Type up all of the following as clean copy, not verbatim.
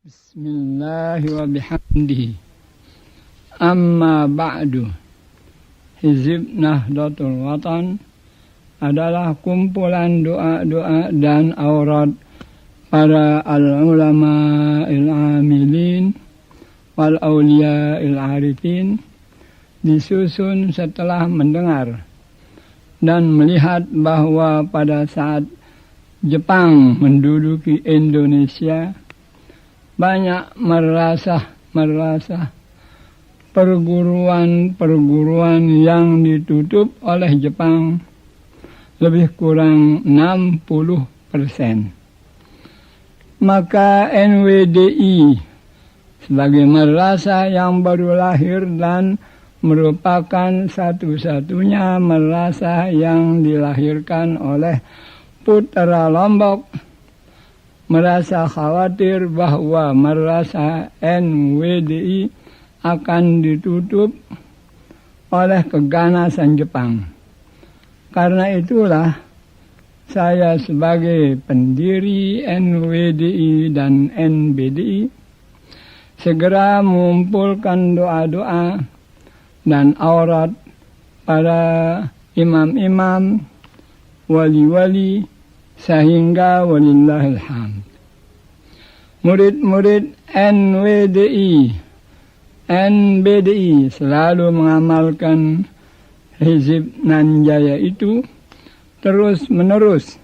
Bismillah wa bihamdihi. Amma ba'du. Hizib Nahdlatul Watan adalah kumpulan doa-doa dan aurat para al-ulama il-amilin wal awliya il-arifin, disusun setelah mendengar dan melihat bahwa pada saat Jepang menduduki Indonesia, banyak merasa perguruan yang ditutup oleh Jepang, lebih kurang 60%. Maka NWDI sebagai madrasah yang baru lahir dan merupakan satu-satunya madrasah yang dilahirkan oleh putra Lombok, merasa khawatir bahwa madrasah NWDI akan ditutup oleh keganasan Jepang. Karena itulah saya sebagai pendiri NWDI dan NBDI segera mengumpulkan doa-doa dan aurat para imam-imam, wali-wali, sehingga walillahil hamd. Murid-murid NBDI selalu mengamalkan hizib Nanjaya itu terus-menerus,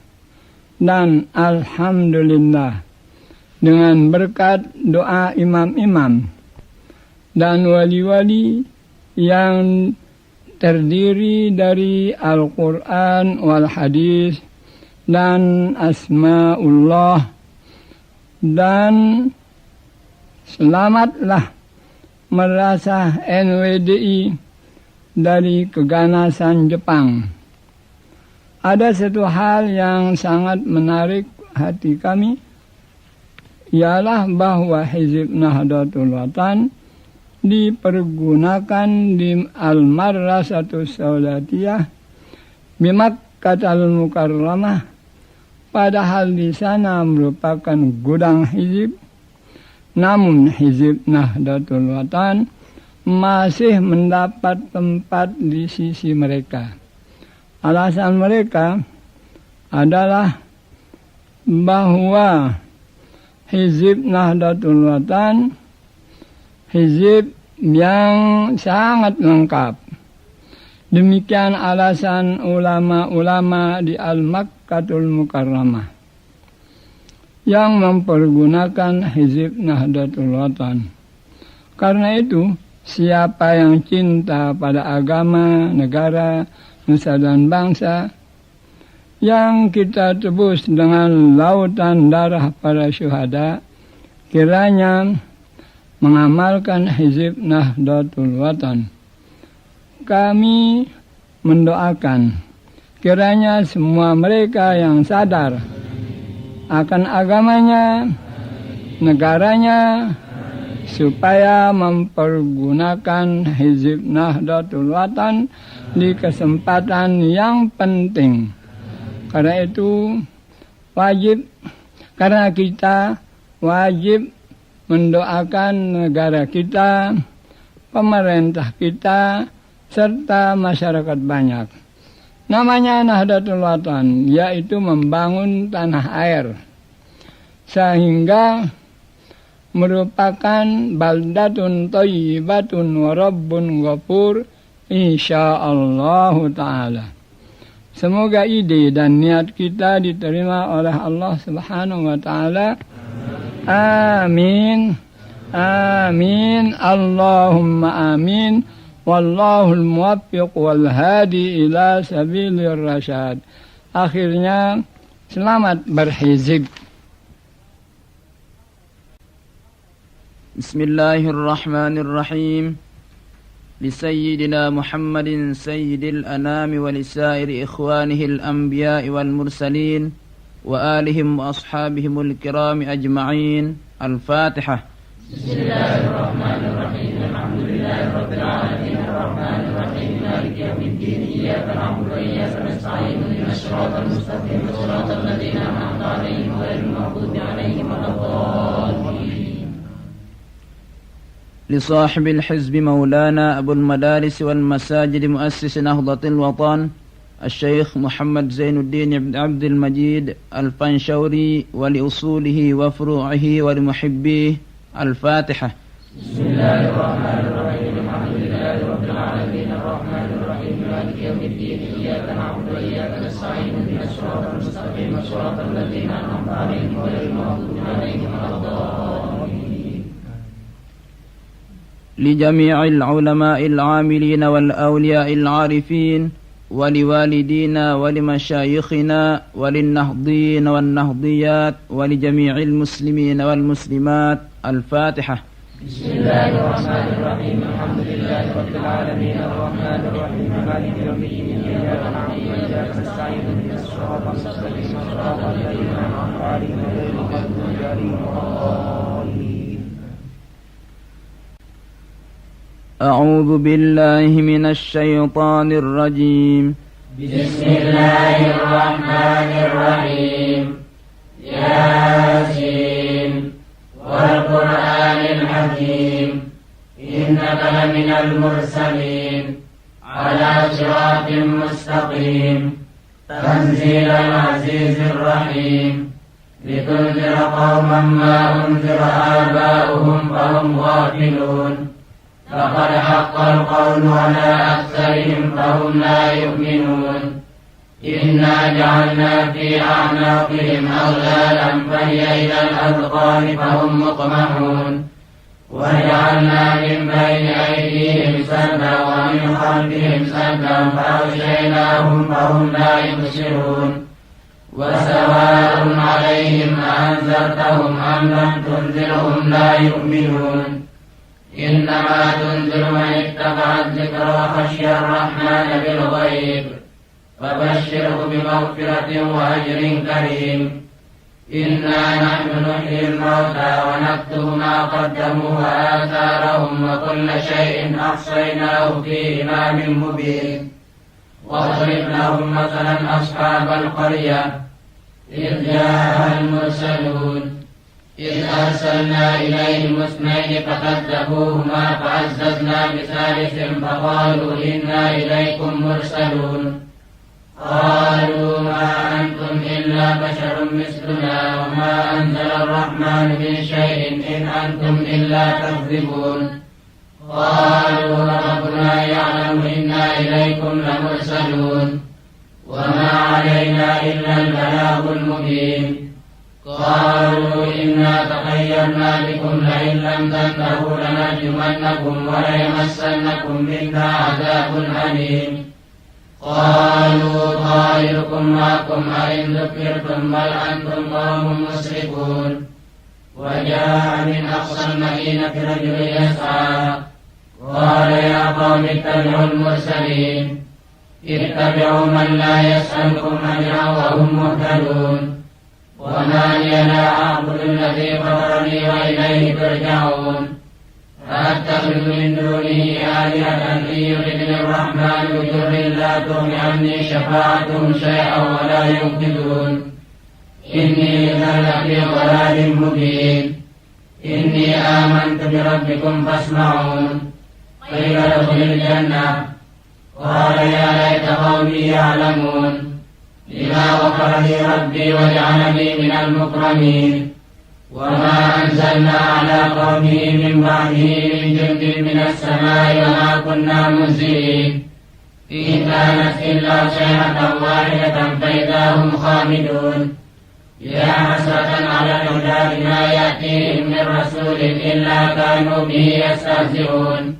dan alhamdulillah dengan berkat doa imam-imam dan wali-wali yang terdiri dari Al-Quran wal Hadis dan Asma'ullah, dan selamatlah madrasah NWDI dari keganasan Jepang. Ada satu hal yang sangat menarik hati kami, ialah bahwa Hizib Nahdlatul Watan dipergunakan di Al-Madrasatus Saudatiyah di Makkatul Mukarramah, padahal di sana merupakan gudang hizib. Namun Hizib Nahdlatul Watan masih mendapat tempat di sisi mereka. Alasan mereka adalah bahwa Hizib Nahdlatul Watan hizib yang sangat lengkap. Demikian alasan ulama-ulama di Al-Makkatul Mukarramah yang mempergunakan Hizib Nahdlatul Watan. Karena itu, siapa yang cinta pada agama, negara, nusa dan bangsa yang kita tebus dengan lautan darah para syuhada, kiranya mengamalkan Hizib Nahdlatul Watan. Kami mendoakan kiranya semua mereka yang sadar akan agamanya, negaranya, supaya mempergunakan Hizib Nahdlatul Watan di kesempatan yang penting. Karena itu karena kita wajib mendoakan negara kita, pemerintah kita, serta masyarakat banyak. Namanya Nahdlatul Watan, yaitu membangun tanah air, sehingga merupakan baldatun thayyibatun wa rabbun ghafur insyaallah ta'ala. Semoga ide dan niat kita diterima oleh Allah Subhanahu wa ta'ala. Amin. Amin. Allahumma amin. Wallahul muwaffiq wal hadi ila sabilir rasyad. Akhirnya, selamat berhizib. Bismillahirrahmanirrahim. Lisayyidina Muhammadin sayyidil anami wa lisairi ikhwanihil anbiya'i wal mursalin wa alihim wa ashabihimul kirami ajma'in. Al-Fatihah. Bismillahirrahmanirrahim. Alhamdulillahi rabbil alamin. Ar-Rahmanir Rahim. Maliki yaumiddin. Iyyaka na'budu wa iyyaka nasta'in. Ihdinas siratal mustaqim. Shiratal ladzina an'amta 'alaihim ghairil maghdubi 'alaihim waladdallin. لصاحب الحزب مولانا أبو المدارس والمساجد مؤسس نهضة الوطن الشيخ محمد زين الدين بن عبد المجيد الفنشوري، ولأصوله وفروعه ولمحبيه. الفاتحة. بسم الله الرحمن الرحيم. الحمد لله رب العالمين الرحمن الرحيم مالك يوم الدين إياك نعبد وإياك نستعين اهدنا الصراط المستقيم صراط الذين أنعمت عليهم غير المغضوب عليهم ولا الضالين. لجميع العلماء العاملين والأولياء العارفين ولوالدينا ولمشايخنا وللنهضين والنهضيات ولجميع المسلمين والمسلمات. الفاتحة. بسم الله الرحمن الرحيم. الحمد لله رب العالمين الرحمن الرحيم مالك يوم الدين إياك نعبد وإياك نستعين اهدنا الصراط المستقيم صراط الذين أنعمت عليهم غير المغضوب عليهم ولا الضالين. أعوذ بالله من الشيطان الرجيم. بسم الله الرحمن الرحيم. ياسين والقرآن الحكيم إنك لمن المرسلين على صراط مستقيم تنزيل العزيز الرحيم لتنذر قوما ما أنذر آباؤهم فهم غافلون لقد حق القول على أكثرهم فهم لا يؤمنون إنا جعلنا في أعناقهم أغلالا فهي إلى الأذقان فهم مقمحون وجعلنا من بين أيديهم سدا ومن خلفهم سدا فأغشيناهم فهم لا يبصرون وسواء عليهم أأنذرتهم أم لم تنذرهم لا يؤمنون إنما تنذر من اتبع الذكر وخشي الرحمن بالغيب فبشره بمغفرة وأجر كريم. إنا نحن نحيي الموتى ونكتب ما قدموا وآثارهم وكل شيء أحصيناه في إمام مبين. واضرب لهم مثلا أصحاب القرية إذ جاءها المرسلون إذ أرسلنا إليهم اثنين فكذبوهما فعززنا بثالث فقالوا إنا إليكم مرسلون قالوا ما أنتم إلا بشر مثلنا وما أنزل الرحمن من شيء إن أنتم إلا تكذبون قالوا ربنا يعلم إنا إليكم لمرسلون وما علينا إلا البلاغ المبين. قالوا إنا تطيرنا بكم لئن لم تنتهوا لنرجمنكم وليمسنكم منا عذاب أليم. قالوا طائركم معكم أئن ذكرتم بل أنتم قوم مسرفون. وجاء من أقصى المدينة رجل يسعى قال يا قوم اتبعوا المرسلين اتبعوا من لا يسألكم أجرا وهم مهتدون. وما لي لا أعبد الذي فطرني وإليه ترجعون أأتخذ من دونه آلهة إن يردني الرحمن بضر لا تغن عني شفاعتهم شيئا ولا ينقذون. إني إذا لفي ضلال مبين. إني آمنت بربكم فاسمعون. قيل ادخل الجنة قال يا ليت قومي يعلمون لما غفر لي ربي وجعلني من المكرمين. وما أنزلنا على قومه من بعده من جند من السماء وما كنا منزلين إن كانت إلا صيحة واحدة فإذا هم خامدون. يا حسرة على العباد ما يأتيهم من رسول إلا كانوا به يستهزئون.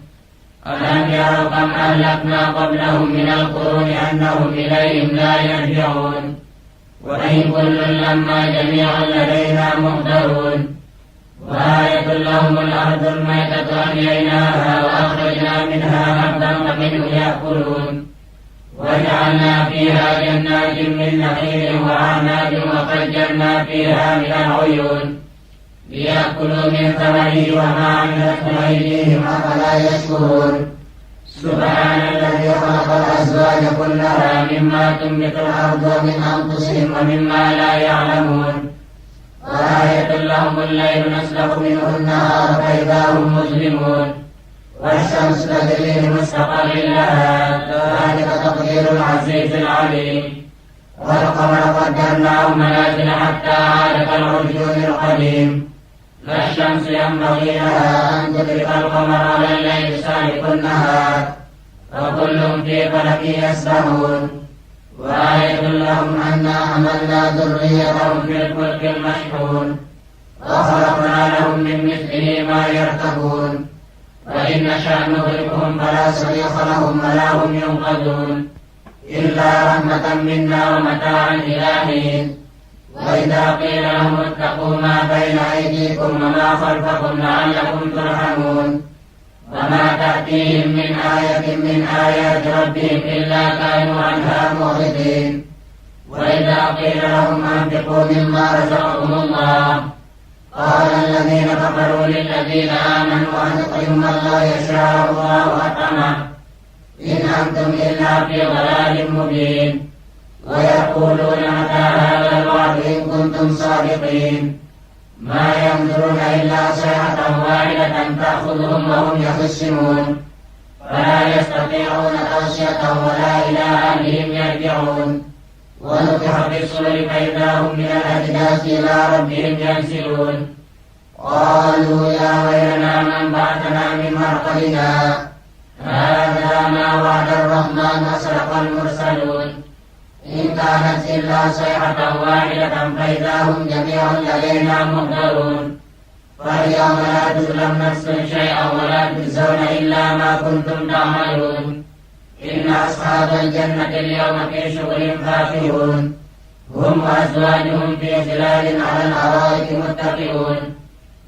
ألم يروا كم أهلكنا قبلهم من القرون أنهم إليهم لا يرجعون. وإن كل لما جميع لدينا محضرون. وآية لهم الأرض الميتة أحييناها وأخرجنا منها حبا فمنه يأكلون. وجعلنا فيها جنات من نخيل وأعناب وفجرنا فيها من العيون ليأكلوا من ثمره وما عملته أيديهم أفلا يشكرون. سبحان الذي خلق الأزواج كلها مما تنبت الأرض ومن أنفسهم ومما لا يعلمون. وآية لهم الليل نسلخ منه النهار فإذا هم مظلمون والشمس تجري لمستقر لها ذلك تقدير العزيز العليم والقمر قدرناه منازل حتى عاد كالعرجون القديم لا الشمس ينبغي لها أن تدرك القمر ولا الليل سابق النهار وكل في فلك يسبحون وآية لهم أنا حملنا ذريتهم في الفلك المشحون وخلقنا لهم من مثله ما يركبون وإن نشأ نغرقهم فلا صريخ لهم ولا هم ينقذون إلا رحمة منا ومتاعا إلى حين وإذا قيل لهم اتقوا ما بين أيديكم وما خلفكم لعلكم ترحمون وما تأتيهم من آية من آيات ربهم إلا كانوا عنها معرضين وإذا قيل لهم أنفقوا مما رزقكم الله قال الذين كفروا للذين آمنوا أنطعم من لا يشاء الله أطعمه إن أنتم إلا في ضلال مبين ويقولون متى هذا الوعد إن كنتم صادقين ما ينظرون إلا صيحة واحدة تأخذهم وهم يخصمون فلا يستطيعون توصية ولا إلى أهلهم يرجعون ونفخ في الصور فإذا هم من الأجداث إلى ربهم ينسلون قالوا يا ويلنا من بعثنا من مرقدنا هذا ما وعد الرحمن وصدق المرسلون إن كانت إلا صيحة واحدة فإذا هم جميع لدينا محضرون فاليوم لا تظلم نفس شيئا ولا تجزون إلا ما كنتم تعملون إن أصحاب الجنة اليوم في شغل فاكهون هم وأزواجهم في ظلال على الأرائك متكئون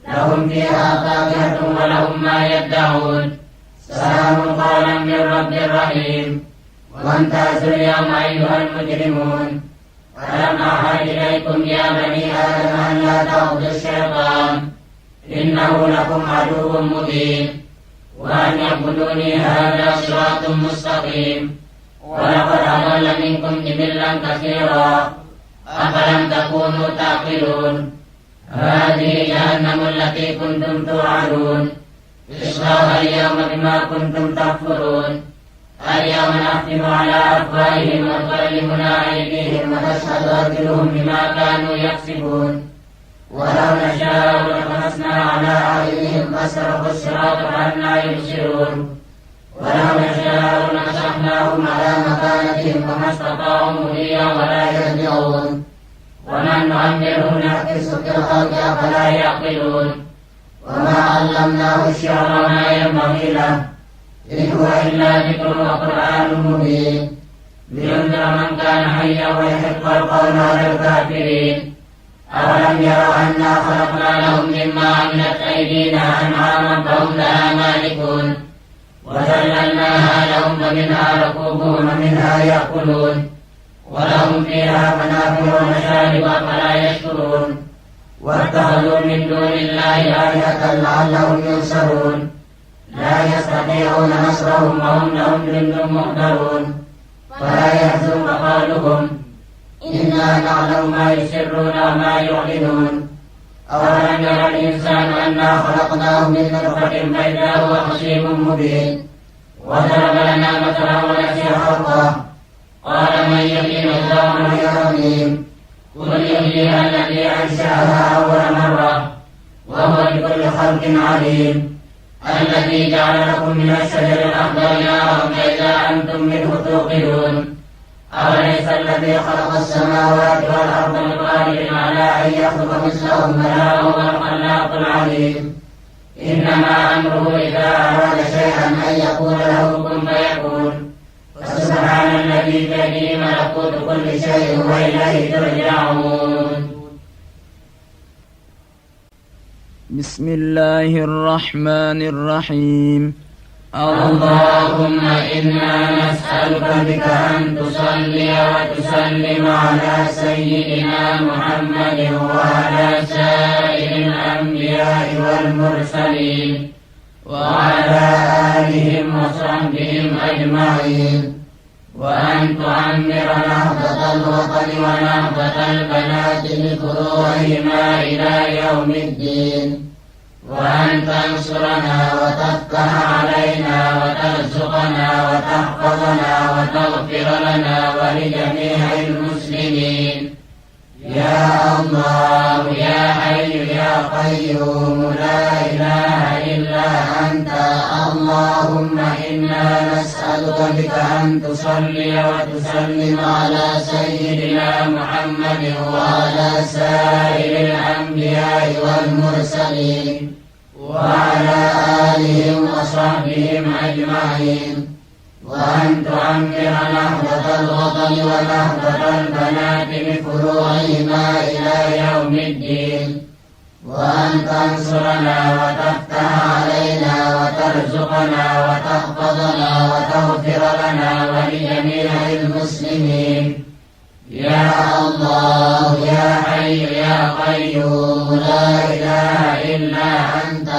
لهم فيها فاكهة ولهم ما يدعون سلام قولا من رب رحيم وامتازوا اليوم أيها المجرمون ألم أعهد إليكم يا بني آدم أن لا تعبدوا الشيطان إنه لكم عدو مبين وأن يعبدوني هذا صراط مستقيم ولقد أضل منكم جبلا كثيرا أفلم تكونوا تعقلون هذه جهنم التي كنتم توعدون اصلوها اليوم بما كنتم تكفرون اليوم نختم على أفواههم وتكلمنا أيديهم وتشهد أرجلهم بما كانوا يكسبون ولو نشاء لطمسنا على أعينهم فاستبقوا الصراط فأنى يبصرون ولو نشاء لمسحناهم على مكانتهم فما استطاعوا مضيا ولا يرجعون ومن نعمره نحدث في الخلق أفلا يعقلون وما علمناه الشعر وما ينبغي له إن هو إلا ذكر وقرآن مبين لينذر من كان حيا ويحق القول على الكافرين أولم يروا أنا خلقنا لهم مما عملت أيدينا أنعاما فهم لها مالكون وذللناها لهم فمنها ركوبهم ومنها يأكلون ولهم فيها منافع ومشارب أفلا يشكرون واتخذوا من دون الله آلهة لعلهم ينصرون لا يستطيعون نصرهم وهم لهم جند محضرون فلا يحزنك قولهم إنا نعلم ما يسرون وما يعلنون أولم ير الإنسان أنا خلقناه من نطفة فإذا هو خصيم مبين وضرب لنا مثلا ونسي خلقه قال من يحيي العظام وهي رميم قل يحييها الذي أنشأها أول مرة وهو بكل خلق عليم الذي جعل لكم من الشجر الأخضر نارا فإذا أنتم منه توقدون أوليس الذي خلق السماوات والأرض بقادر على أن يخلق مثلهم بلى وهو الخلاق العليم إنما أمره إذا أراد شيئا أن يقول له كن فيكون فسبحان الذي بيده ملكوت كل شيء وإليه ترجعون. بسم الله الرحمن الرحيم. اللهم إنا نسألك بك أن تصلي وتسلم على سيدنا محمد وعلى سائر الأنبياء والمرسلين وعلى آلهم وصحبهم أجمعين وأن تعمر نهضة الوطن ونهضة البنات بفروعهما إلى يوم الدين، وأن تنصرنا وتفتح علينا وترزقنا وتحفظنا وتغفر لنا ولجميع المسلمين. يا الله يا حي يا قيوم لا إله إلا أنت، اللهم إنا نسألك بك أن تصلي وتسلم على سيدنا محمد وعلى سائر الأنبياء والمرسلين وعلى آلهم وصحبهم أجمعين، وأن تعمر نهضة الوطن ونهضة البنات بفروعهما إلى يوم الدين، وأن تنصرنا وتفتح علينا وترزقنا وتحفظنا وتغفر لنا ولجميع المسلمين. يا الله يا حي يا قيوم لا إله إلا أنت،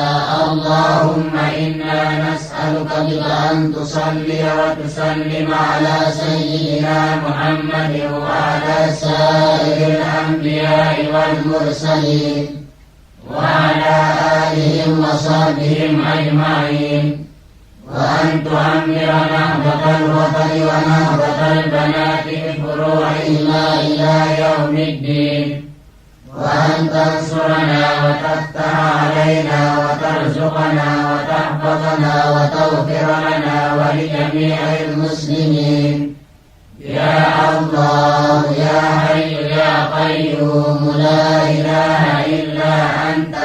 اللهم إنا نسألك بك أن تصلي وتسلم على سيدنا محمد وعلى سائر الأنبياء والمرسلين وعلى آلهم وصحبهم أجمعين، وأن تعمر نهضة الوطن ونهضة البنات بفروعهما إلى يوم الدين، وأن تنصرنا وتفتح علينا وترزقنا وتحفظنا وتغفر لنا ولجميع المسلمين. يا الله يا حي يا قيوم لا إله إلا أنت،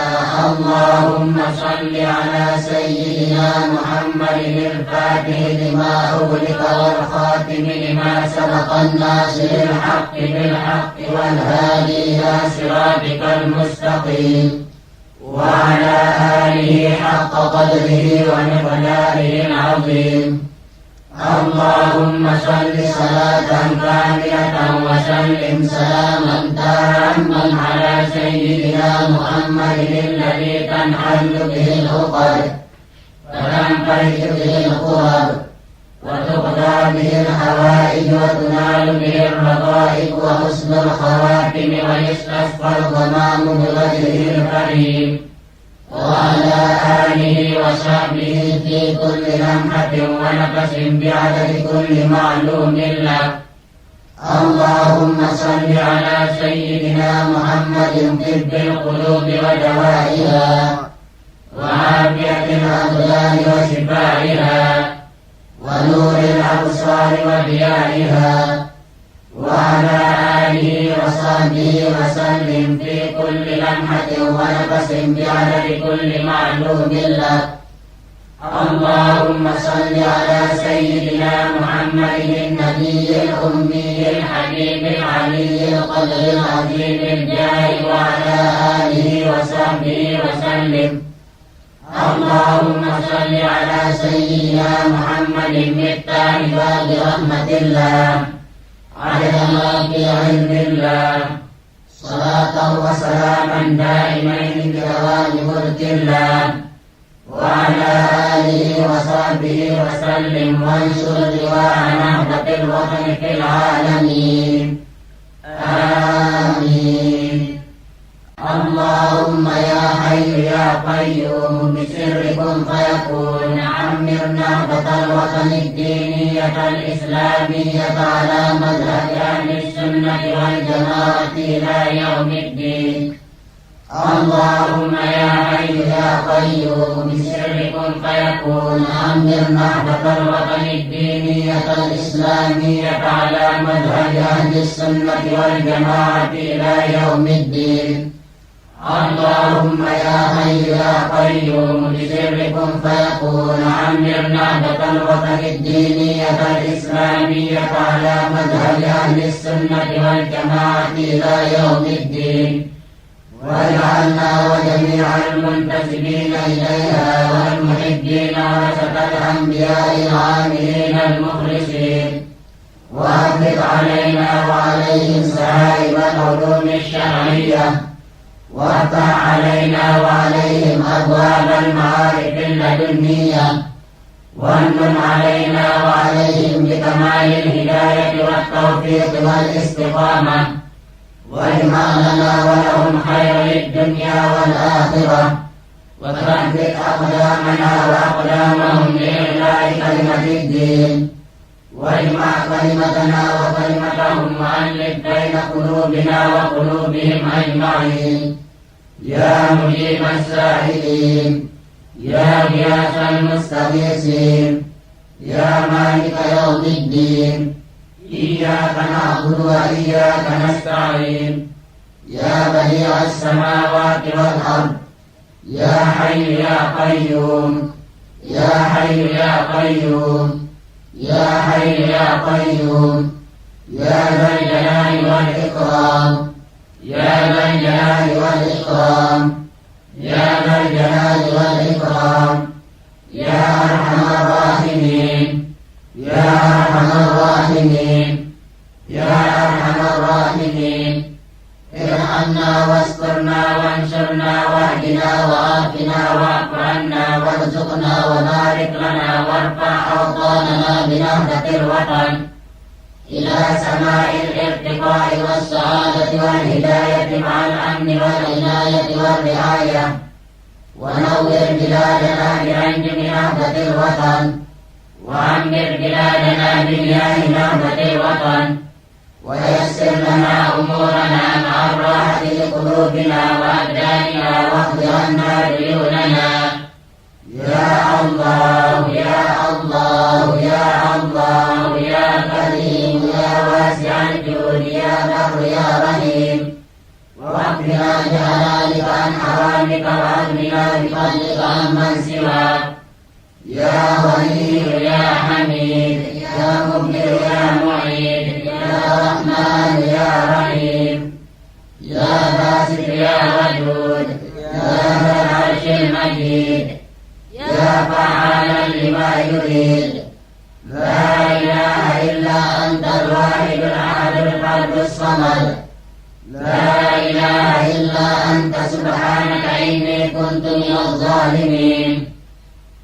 اللهم صل على سيدنا محمد الفاتح لما أغلق والخاتم لما سبق الناصر الحق بالحق والهادي إلى صراطك المستقيم، وعلى آله حق قدره ومقداره العظيم. اللهم صل صلاة كاملة وسلم سلاما تاما على سيدنا محمد الذي تنحل به العقد وتنفرج به الكرب وتقضى به الحوائج وتنال به الرغائب وحسن الخواتم ويستسقى الغمام بوجهه الكريم، وعلى آله وصحبه في كل لمحة ونفس بعدد كل معلوم له. اللهم صل على سيدنا محمد طب القلوب ودوائها وعافية الأبدان وشفائها ونور الأبصار وضيائها، وعلى آله وصحبه وسلم في كل لمحة ونفس بعدد كل معلوم له. اللهم صل على سيدنا محمد النبي الأمي الحبيب العلي القدر العظيم الجاه وعلى آله وصحبه وسلم. اللهم صل على سيدنا محمد مفتاح باب رحمة الله عدد ما في علم الله، صلاة وسلاما دائمين بدوام ملك الله، وعلى آله وصحبه وسلم، وانشر لواء نهضة الوطن في العالمين. آمين. اللهم يا حي يا قيوم بسر كن فيكون، عمر نهضة الوطن الدينية الإسلامية على مذهب أهل السنة والجماعة إلى يوم الدين. اللهم يا حي يا قيوم بسر كن فيكون، عمر نهضة الوطن الدينية الإسلامية على مذهب أهل السنة والجماعة إلى يوم الدين. اللهم يا حي يا قيوم بسر كن فيكون، عمر نهضة الوطن الدينية الإسلامية على مذهب أهل السنة والجماعة إلى يوم الدين، واجعلنا وجميع المنتسبين إليها والمحبين ورثة الأنبياء العاملين المخلصين، وأفرغ علينا وعليهم سائر العلوم الشرعية، وافتح علينا وعليهم أبواب المعارف اللدنية، وامن علينا وعليهم بكمال الهداية والتوفيق والاستقامة، واجمع لنا ولهم خير الدنيا والآخرة، وثبت أقدامنا وأقدامهم لإعلاء كلمة الدين، واجمع كلمتنا وكلمتهم وألف بين قلوبنا وقلوبهم أجمعين، يا مجيب السائلين، يا غياث المستغيثين، يا مالك يوم الدين، إياك نعبد وإياك نستعين، يا بديع السماوات والأرض، يا حي يا قيوم، يا حي يا قيوم، يا حي يا قيوم، يا ذا الجلال والإكرام، يا ذا الجلال والإكرام، يا ذا الجلال والإكرام، يا أرحم الراحمين، يا أرحم الراحمين، يا أرحم الراحمين، ارحمنا واسترنا وانشرنا واهدنا وعافنا واعف عنا وارزقنا وبارك لنا وارفع أوطاننا بنهضة الوطن إلى سماء الارتقاء والسعادة والهداية مع الأمن والعناية والرعاية، ونور بلادنا بأنجم نهضة الوطن، وعمر بلادنا بمياه نهضة الوطن، ويسر لنا أمورنا مع الراحة لقلوبنا وأبداننا، واقض عنا ديوننا، يا الله يا الله يا الله، يا كريم يا واسع الجود، يا بر يا رحيم، واقضنا بحلالك عن حرامك، واغننا بفضلك عمن سواك، يا غني يا حميد، يا مبدع يا معيد، يا رحمن يا رحيم، يا باسط يا ودود، يا ذا العرش المجيد، يا فعالا لما يريد، لا إله إلا أنت الواحد الأحد الفرد الصمد، لا إله إلا أنت سبحانك إني كنت من الظالمين.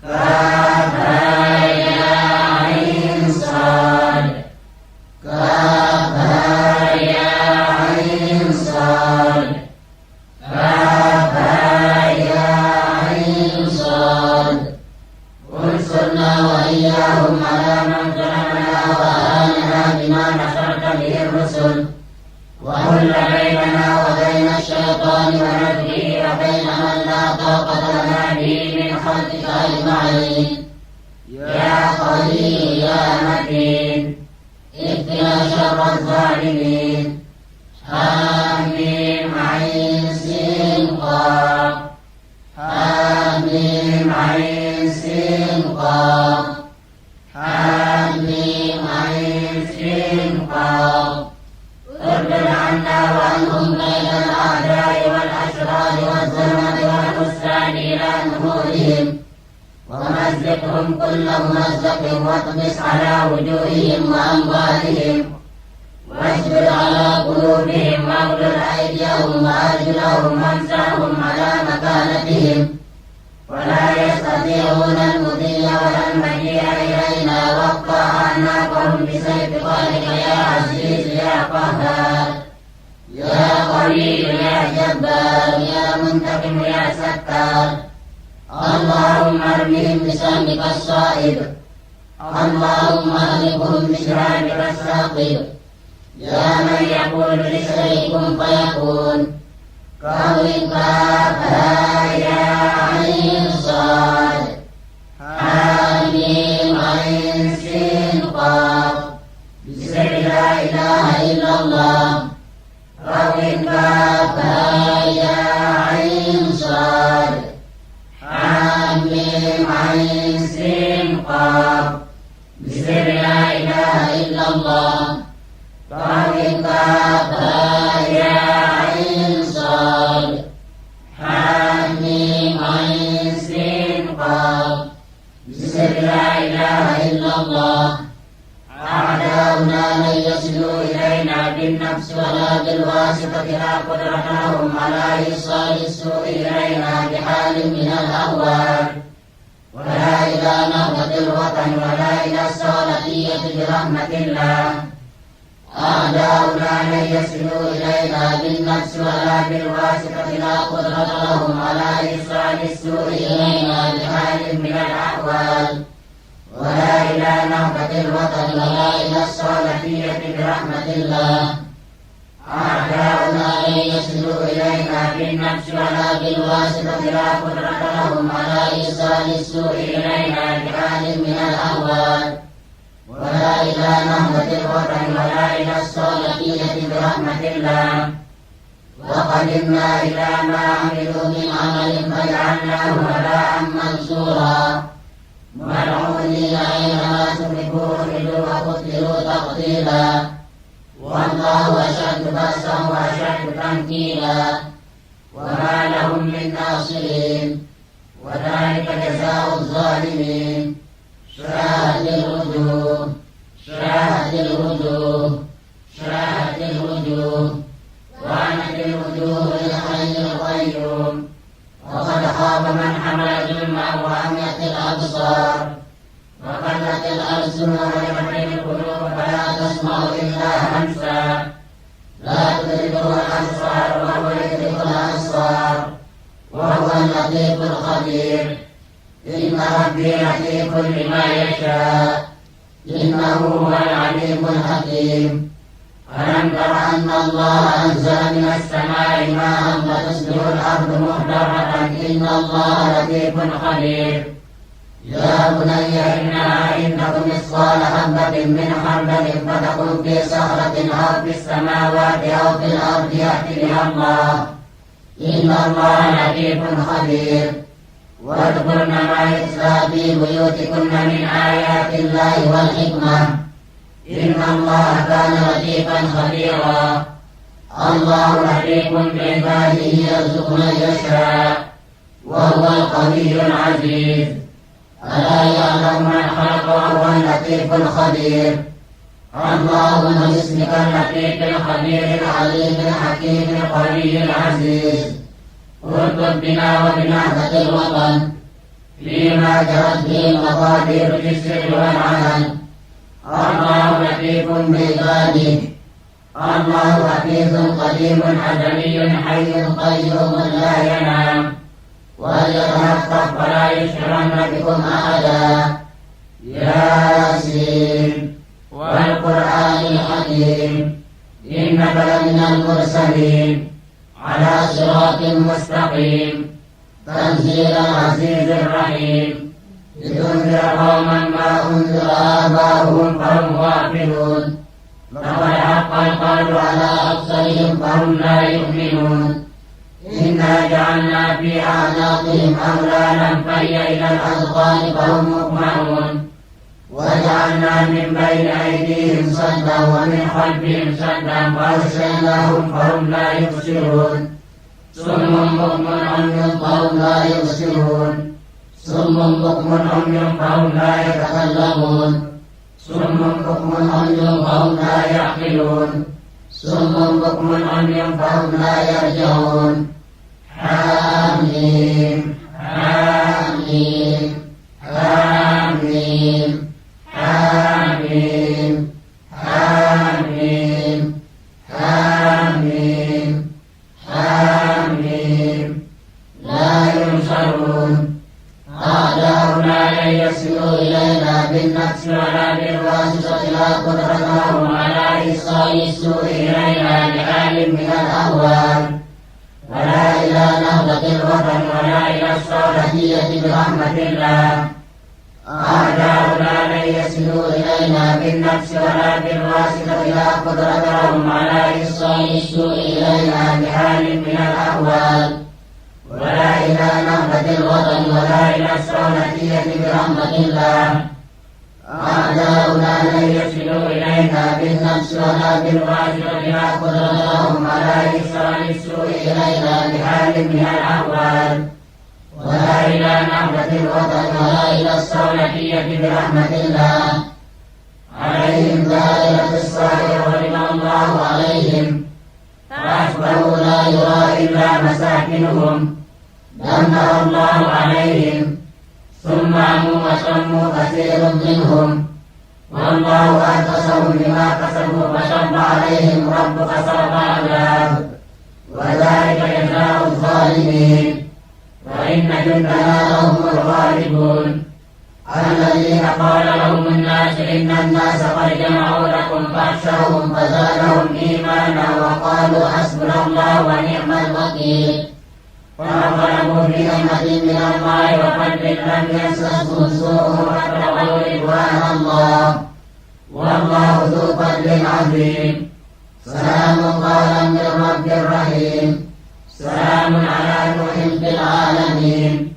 كافها يا عين صاد، كافها يا عين صاد، كافها يا عين صاد. انصرنا وإياهم على من ظلمنا وأهاننا بما نصرت به الرسل، وحل بيننا وبين الشيطان ونبيه وبين من لا طاقة لنا به من خلقك أجمعين. يا قوي يا متين اكفنا شر الظالمين. حميم عين سين قاف، حميم عين سين قاف، حميم عين سين قاف. اردد عنا وعنهم كيد الأعداء والأشرار والظلمة والحسان إلى نفورهم، ومزقهم كل ممزق، واطمس على وجوههم وأموالهم، واشدد على قلوبهم، واغلل أيديهم وأرجلهم، وامسحهم على مكانتهم، ولا يستطيعون المضي ولا المجيء إلينا، واقطع أعناقهم بسيف قهرك يا عزيز يا قهار، يا قوي يا جبار، يا منتقم يا ستار. اللهم ارمهم بسهمك الصائب، اللهم اهلكهم بشرارك الساقب. يا من يقول لشيء كن فيكون، قوي كافها يا عين صاد، حميم عين سين قاف. بسم لا إله إلا الله. قوي كافها يا عين صاد، حميم عين سين قاف. بسم لا إله إلا الله. قوي كافها يا عين صاد، حميم عين سين قاف. بسم لا إله إلا الله. أعداؤنا لن يصلوا إلينا بالنفس ولا بالواسطة، لا قدرة لهم على إيصال السوء إلينا بحال من الأهوال، ولا إلى نهضة الوطن ولا إلى الصالحية برحمة الله. أعداؤنا لن يصلوا إلينا بالنفس ولا بالواسطة، لا قدرة لهم على إيصال السوء إلينا بحال من الأحوال، ولا إلى نهضة الوطن ولا إلى الصالحية برحمة الله. أعداؤنا لن يصلوا إلينا بالنفس ولا بالواسطة، لا قدرة لهم على إيصال السوء إلينا بحال من الأحوال، ولا إلى نهضة الوطن ولا إلى الصالحية برحمة الله. وقدمنا إلى ما عملوا من عمل فجعلناه هباء منثورا، ملعونين أينما تركوا أخذوا وقتلوا تقتيلا، والله أشد بأسا وأشد تنكيلا، وما لهم من ناصرين، وذلك جزاء الظالمين. شاهد الوجوه شاهد الوجوه شاهد الوجوه، وعنت الوجوه للحي القيوم، وقد خاب من حمل ظلما وعميت الأبصار، وقلت الألسن وجفت القلوب فلا تسمع إلا همسا، لا تدركه الأبصار وهو يدرك الأبصار، وهو اللطيف الخبير. إن ربي لطيف لما يشاء، إنه هو العليم الحكيم. ألم تر أن الله أنزل من السماء ماء فتصبح الأرض مخضرة، إن الله لطيف خبير. يا بني إنها إن تكن مثقال حبة من خردل فتكن في صخرة أو في السماوات أو في الأرض يأت بها الله، إن الله لطيف خبير. واذكرن ما يتلى في بيوتكن من آيات الله والحكمة، إن الله كان لطيفا خبيرا. الله لطيف بعباده يرزق من يشاء، وهو القوي العزيز. ألا يعلم من خلق وهو اللطيف الخبير. اللهم باسمك اللطيف الخبير العليم الحكيم القوي العزيز ارتب بنا وبنهضة الوطن فيما جرت به المقادير في السر والعلن. الله لطيف بعباده، الله حفيظ قديم أزلي حي قيوم لا ينام، وليتلطف فلا يشعرن بكم أحدا. ياسين والقرآن الحكيم إنك لمن المرسلين على صراط مستقيم، تنزيل العزيز الرحيم، لتنذر قوما ما أنذر آباؤهم فهم غافلون، لقد حق القول على أكثرهم فهم لا يؤمنون. إنا جعلنا في أعناقهم أغلالا فهي إلى الأذقان فهم مقمحون، وجعلنا من بين أيديهم سدا ومن خلفهم سدا فأغشيناهم فهم لا يبصرون. صم بكم عمي فهم لا يبصرون، صم بكم عمي فهم لا يتكلمون، صم بكم عمي فهم لا يعقلون، صم بكم عمي فهم لا يرجعون. حميم حميم حميم حميم حميم حميم حميم. لا ينصرون. أعداؤنا لن يصلوا إلينا بالنفس ولا بالواسطة، لا قدرة لهم على إيصال السوء إلينا بحال من الأهوال، ولا إلى نهضة الوطن ولا إلى الصالحية برحمة الله. أعداؤنا لن يصلوا إلينا بالنفس ولا بالواسطة، لا قدرة لهم على إيصال السوء إلينا بحال من الأحوال، ولا إلى نهضة الوطن ولا إلى الصالحية برحمة الله. أعداؤنا لن يصلوا إلينا بالنفس ولا بالواسطة، لا قدرة لهم على إيصال السوء إلينا بحال من الأحوال، ولا إلى نهضة الوطن ولا إلى الصالحية برحمة الله. عليهم دائرة الصالح ورضا الله عليهم، فأصبحوا لا يرى إلا مساكنهم، دمر الله عليهم. ثم عموا وصموا كثير منهم والله أركسهم بما كسبوا فشق عليهم ربك سوط عذاب وذلك جزاء الظالمين وإن جندنا لهم الغالبون الذين قال لهم الناس إن الناس قد جمعوا لكم فاخشوهم فزادهم إيمانا وقالوا حسبنا الله ونعم الوكيل فانقلبوا بنعمة من الله وفضل لم يمسسهم سوء واتقوا رضوان الله والله ذو فضل عظيم سلام قولا من رب رحيم سلام على نوح في العالمين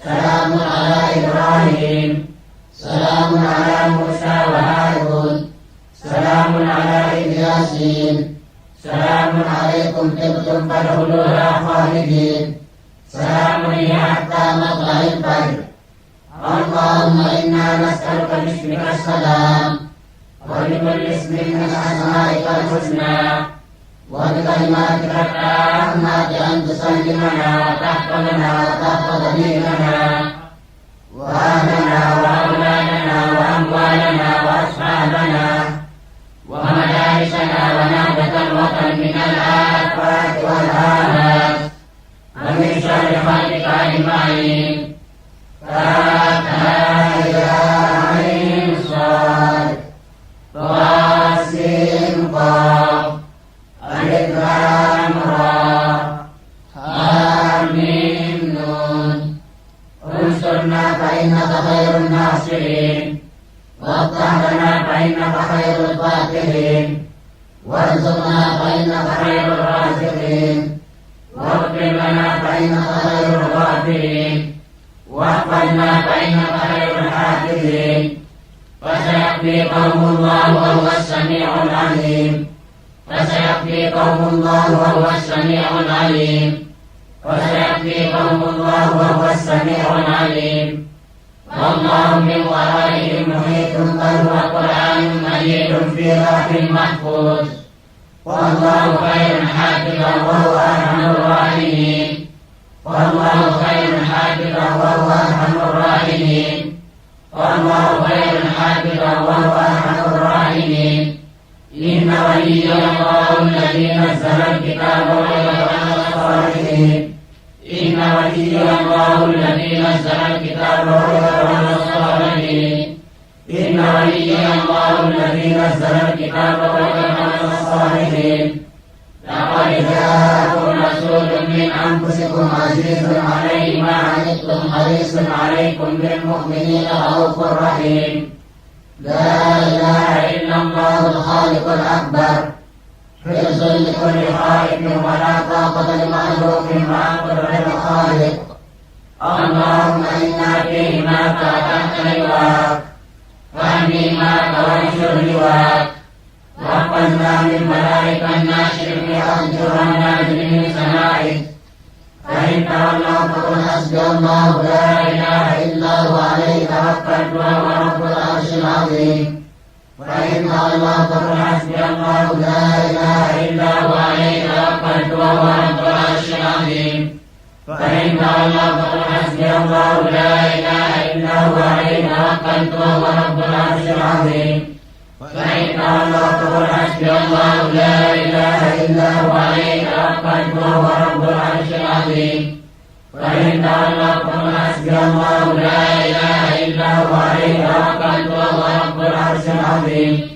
سلام على إبراهيم سلام على موسى وهارون سلام على إلياسين سلام عليكم طبتم فادخلوها خالدين سلام هي حتى مطلع الفجر اللهم إنا نسألك باسمك السلام وبكل اسم من أسمائك الحسنى وبكلماتك التامات أن تسلمنا وتحفظنا وتحفظ ديننا وأهلنا وأولادنا وأموالنا وأصحابنا ومدارسنا ونهضة الوطن من الآفات والآلات ومن شر خلقك أجمعين فاتحة يا عين صاد طاسين قاف ألف لام را حاميم نون انصرنا فإنك خير الناصرين وافتح لنا فإنك خير الفاتحين وارزقنا فإنك خير الرازقين واغفر لنا فإنك خير الغافرين واحفظنا فإنك خير الحافظين فسيكفيكهم الله وهو السميع العليم فسيكفيكهم الله وهو السميع العليم فسيكفيكهم الله وهو السميع العليم والله من ورائهم محيط بل هو قرآن مجيد في لوح محفوظ والله خير حافظا وهو أرحم الراحمين والله خير حافظا وهو أرحم الراحمين والله خير حافظا وهو أرحم الراحمين إن ولي الله الذي نزل الكتاب ويتولى الصالحين إن ولي الله الذي نزل الكتاب ويتولى الصالحين إن ولي الله الذي نزل الكتاب ويتولى الصالحين لقد جاءكم رسول من أنفسكم عزيز عليه ما عنتم حريص عليكم بالمؤمنين رؤوف رحيم لا إله إلا الله الخالق الأكبر حرص لكل خالق ولا طاقة لمخلوق مع قدرة الخالق اللهم إنا فيه ما فتحت لواك فهمي ما وانشر لواك وقلنا من ملائكة الناشر بأرجو النازل من سمائك فإن تولوا فقل حسبي الله لا إله إلا هو عليه توكلت وهو رب العرش العظيم فإن تولوا فقل حسبي الله لا إله إلا هو عليه توكلت وهو رب العرش العظيم فإن تولوا فقل حسبي الله لا إله إلا هو عليه توكلت وهو رب العرش العظيم فإن تولوا فقل حسبي الله لا إله إلا هو عليه توكلت وهو رب العرش العظيم فإن تولوا فقل حسبي الله لا إله إلا هو عليه توكلت وهو رب العرش العظيم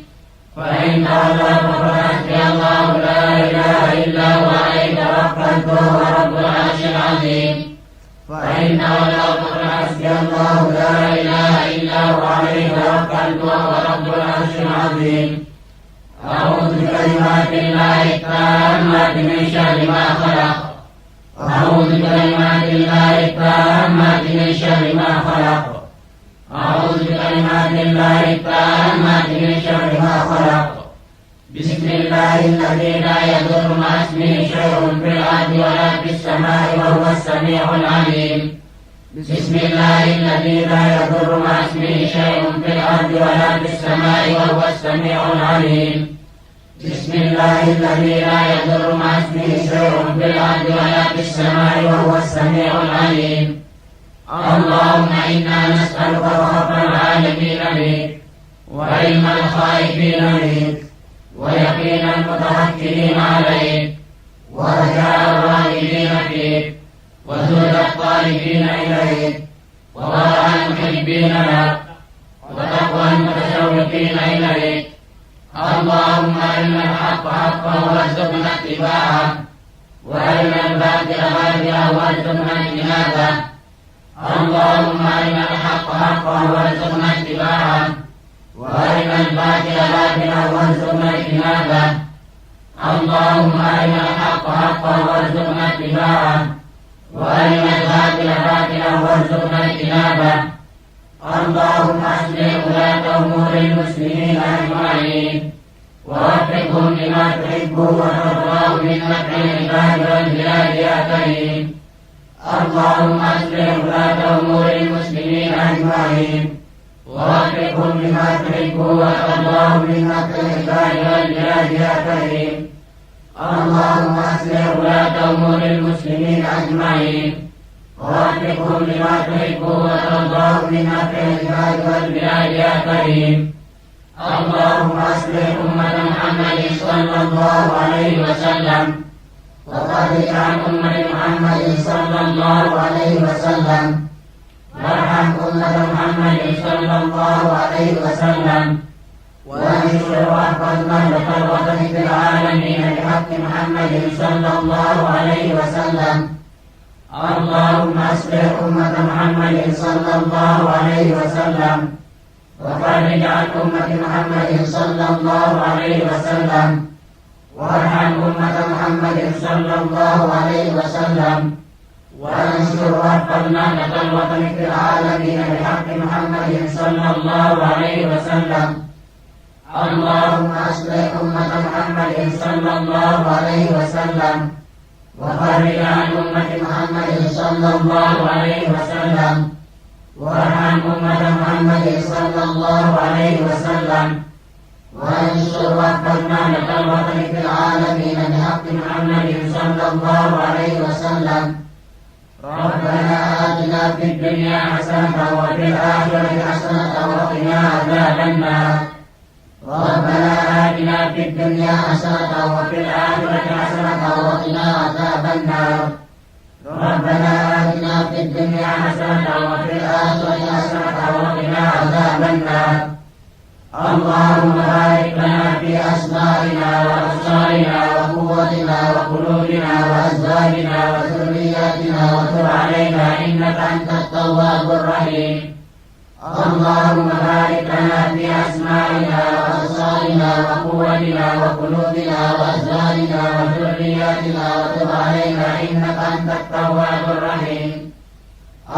فإن تولوا فقل حسبي الله لا إله إلا هو عليه توكلت وهو رب العرش العظيم فإن تولوا فقل حسبي الله لا إله إلا هو عليه توكلت وهو رب العرش العظيم أعوذ بكلمات الله التامات من شر ما خلق أعوذ بكلمات الله التامات من شر ما خلق أعوذ بكلمات الله التامات من شر ما خلق بسم الله الذي لا يضر مع اسمه شيء في الأرض ولا في السماء وهو السميع العليم بسم الله الذي لا يضر مع اسمه شيء في الأرض ولا في السماء وهو السميع العليم بسم الله الذي لا يضر مع اسمه شيء في الأرض ولا في السماء وهو السميع العليم اللهم إنا نسألك رب العالمين بك وعلم الخائفين بك ويقين المتوكلين عليك ورجاء الراغبين فيك وزهد الطالبين إليك وورع المحبين لك وتقوى المتشوقين إليك. اللهم أرنا الحق حقا وارزقنا اتباعه وأرنا الباطل باطلا وارزقنا اجتنابه. اللهم أرنا الحق حقا وارزقنا اتباعه وأرنا الباطل باطلا وارزقنا اجتنابه. اللهم أرنا الحق حقا وارزقنا اتباعه وأرنا الباطل باطلا وارزقنا اجتنابه. اللهم أصلح ولاة أمور المسلمين أجمعين ووفقهم لما تحب وترضاه من نفع العباد والبلاد يا كريم. اللهم أصلح ولاة أمور المسلمين أجمعين ووفقهم لما تحب وترضاه من نفع العباد والبلاد يا كريم. اللهم أصلح ولاة أمور المسلمين أجمعين ووفقهم لما تحب وترضاه من نفع العباد والبلاد يا كريم. اللهم أصلح أمة محمد صلى الله عليه وسلم وفرج عن أمة محمد صلى الله عليه وسلم وارحم أمة محمد صلى الله عليه وسلم وانشر واحفظ مهلك الوطن في العالمين بحق محمد صلى الله عليه وسلم. اللهم أصلح أمة محمد صلى الله عليه وسلم وفرج عن أمة محمد صلى الله عليه وسلم وارحم أمة محمد صلى الله عليه وسلم وانشر واحفظ مهلك الوطن في العالمين بحق محمد صلى الله عليه وسلم. اللهم أصلح أمة محمد صلى الله عليه وسلم وفرج عن أمة محمد صلى الله عليه وسلم وارحم أمة محمد صلى الله عليه وسلم وانشر واحفظ مهلك الوطن في العالمين بحق محمد صلى الله عليه وسلم. ربنا آتنا في الدنيا حسنة وفي الآخرة حسنة وقنا عذاب النار. ربنا آتنا في الدنيا حسنة وفي الآخرة حسنة وقنا عذاب النار. ربنا آتنا في الدنيا حسنة وفي الآخرة حسنة وقنا عذاب النار. اللهم بارك لنا في أسمائنا وأبصارنا وقوتنا وقلوبنا وأزواجنا وذرياتنا وتب علينا إنك أنت التواب الرحيم. اللهم بارك لنا في أسمائنا وأبصارنا وقوتنا وقلوبنا وأزواجنا وذرياتنا وتب علينا إنك أنت التواب الرحيم.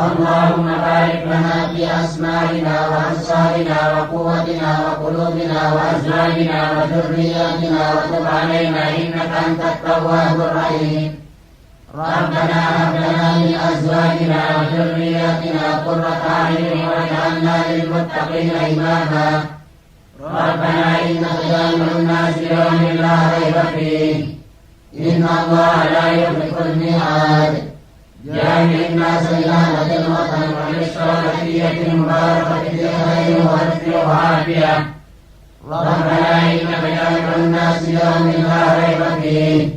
اللهم بارك لنا في أسمائنا وأبصارنا وقوتنا وقلوبنا وأزواجنا وذرياتنا وتب علينا إنك أنت التواب الرحيم. ربنا هب لنا من أزواجنا وذرياتنا قرة أعين واجعلنا للمتقين إماما. ربنا إنك جامع الناس ليوم لا ريب فيه إن الله لا يخلف الميعاد. جامع الناس إلى هذا الوطن وللصالحية المباركة في خير ورزق وعافية. ربنا إنك جامع الناس ليوم لا ريب فيه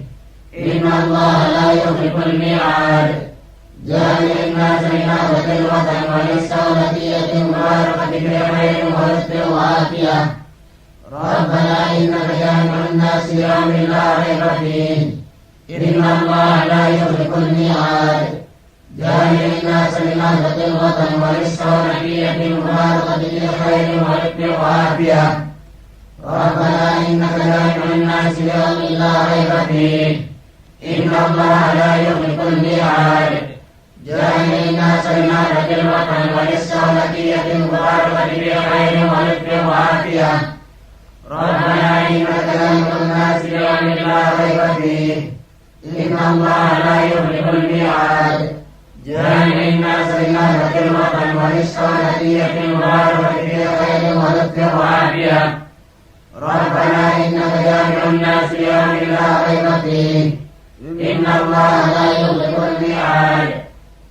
إن الله لا يخلف الميعاد. جامع الناس إلى هذا الوطن وللصالحية المباركة في خير ورزق وعافية. ربنا إنك جامع الناس ليوم لا ريب فيه إن الله لا يخلف الميعاد. جامع الناس لنهضة الوطن وللصالحية المباركة في خير ورزق وعافية. ربنا إنك جامع الناس ليوم لا ريب فيه إن الله لا يخلف الميعاد. جامع الناس لنهضة الوطن وللصالحية المباركة في خير ورزق وعافية. ربنا إنك جامع الناس ليوم لا ريب فيه إن الله لا يخلف الميعاد. جامع الناس لنهضة الوطن وللصالحية المباركة في خير ورزق وعافية. ربنا إنك جامع الناس ليوم لا ريب فيه إن الله لا يخلف الميعاد.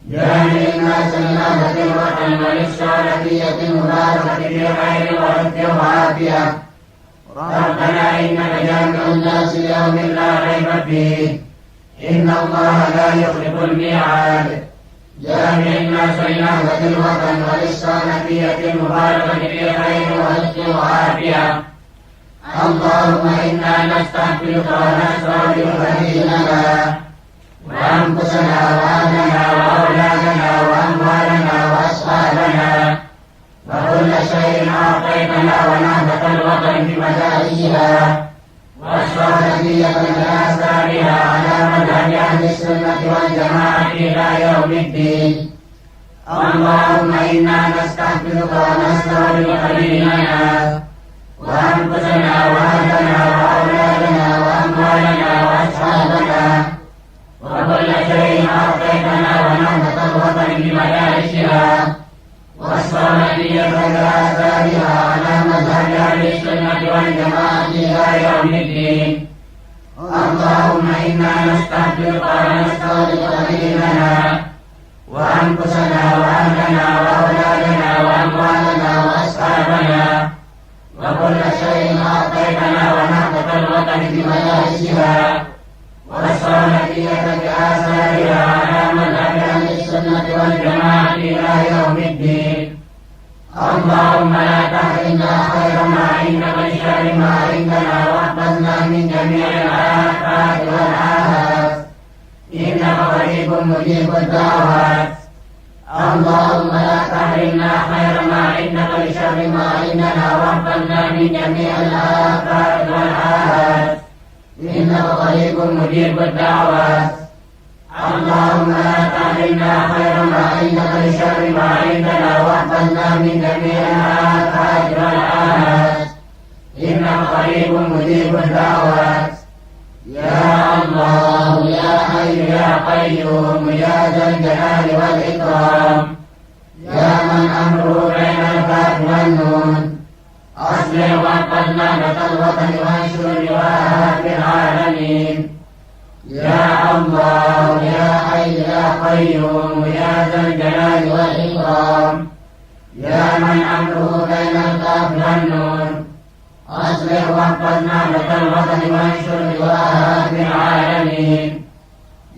جامع الناس لنهضة الوطن وللسعودية المباركة في خير ورد وعافية. ربنا إنك جامع الناس ليوم لا ريب فيه إن الله لا يخلف الميعاد. جامع الناس لنهضة الوطن وللسعودية المباركة في خير ورد وعافية. اللهم إنا نستغفرك ونستغفر ديننا وأنفسنا وأهلنا وأولادنا وأموالنا وأصحابنا وكل شيء أعطيتنا ونهضة الوطن بمدارسها والسعودية بآثارها على مذهب أهل السنة والجماعة إلى يوم الدين. اللهم إنا نستغفرك ونستغفر ديننا وأنفسنا وأهلنا وأولادنا وأموالنا وأصحابنا وكل شيء أعطيتنا ونهضة الوطن بمدارسها والسعودية بآثارها على مذهب أهل السنة والجماعة إلى يوم الدين. اللهم إنا نستغفرك ونستغفر ديننا وأنفسنا وأهلنا وأولادنا وأموالنا وأصحابنا وكل شيء أعطيتنا ونهضة الوطن بمدارسها والسعودية بآثارها على مذهب أهل السنة والجماعة إلى يوم الدين. اللهم لا تحرمنا خير ما عندك بشر ما عندنا واحفظنا من جميع الآفات والآهات إنك قريب مجيب الدعوات. اللهم لا تحرمنا خير ما عندك بشر ما عندنا واحفظنا من جميع الآفات والآهات إنك قريب مجيب الدعوات. اللهم لا تحرمنا خير ما عندك بشر ما عندنا واحفظنا من جميع الآفات والآهات إنك قريب مجيب الدعوات. يا الله يا حي يا قيوم يا ذا الجلال والإكرام يا من أمره بين الكاف والنون أصلح واحفظنا الوطن وانشر لواءها في العالمين. يا الله يا حي يا قيوم يا ذا الجلال والإكرام يا من أمره بين الكاف والنون أصلح واحفظنا الوطن وانشر لواءها في العالمين.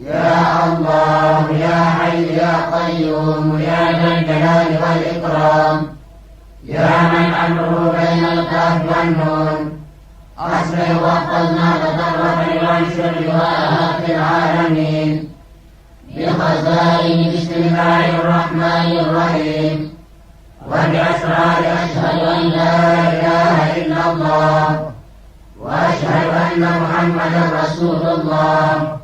يا الله يا حي يا قيوم يا ذا الجلال والإكرام يا من أمره بين الكاف والنون أصلح واحفظنا الوطن وانشر لواءها في العالمين. بخزائن بسم الله الرحمن الرحيم وبأسرار أشهد أن لا إله إلا الله وأشهد أن محمدا رسول الله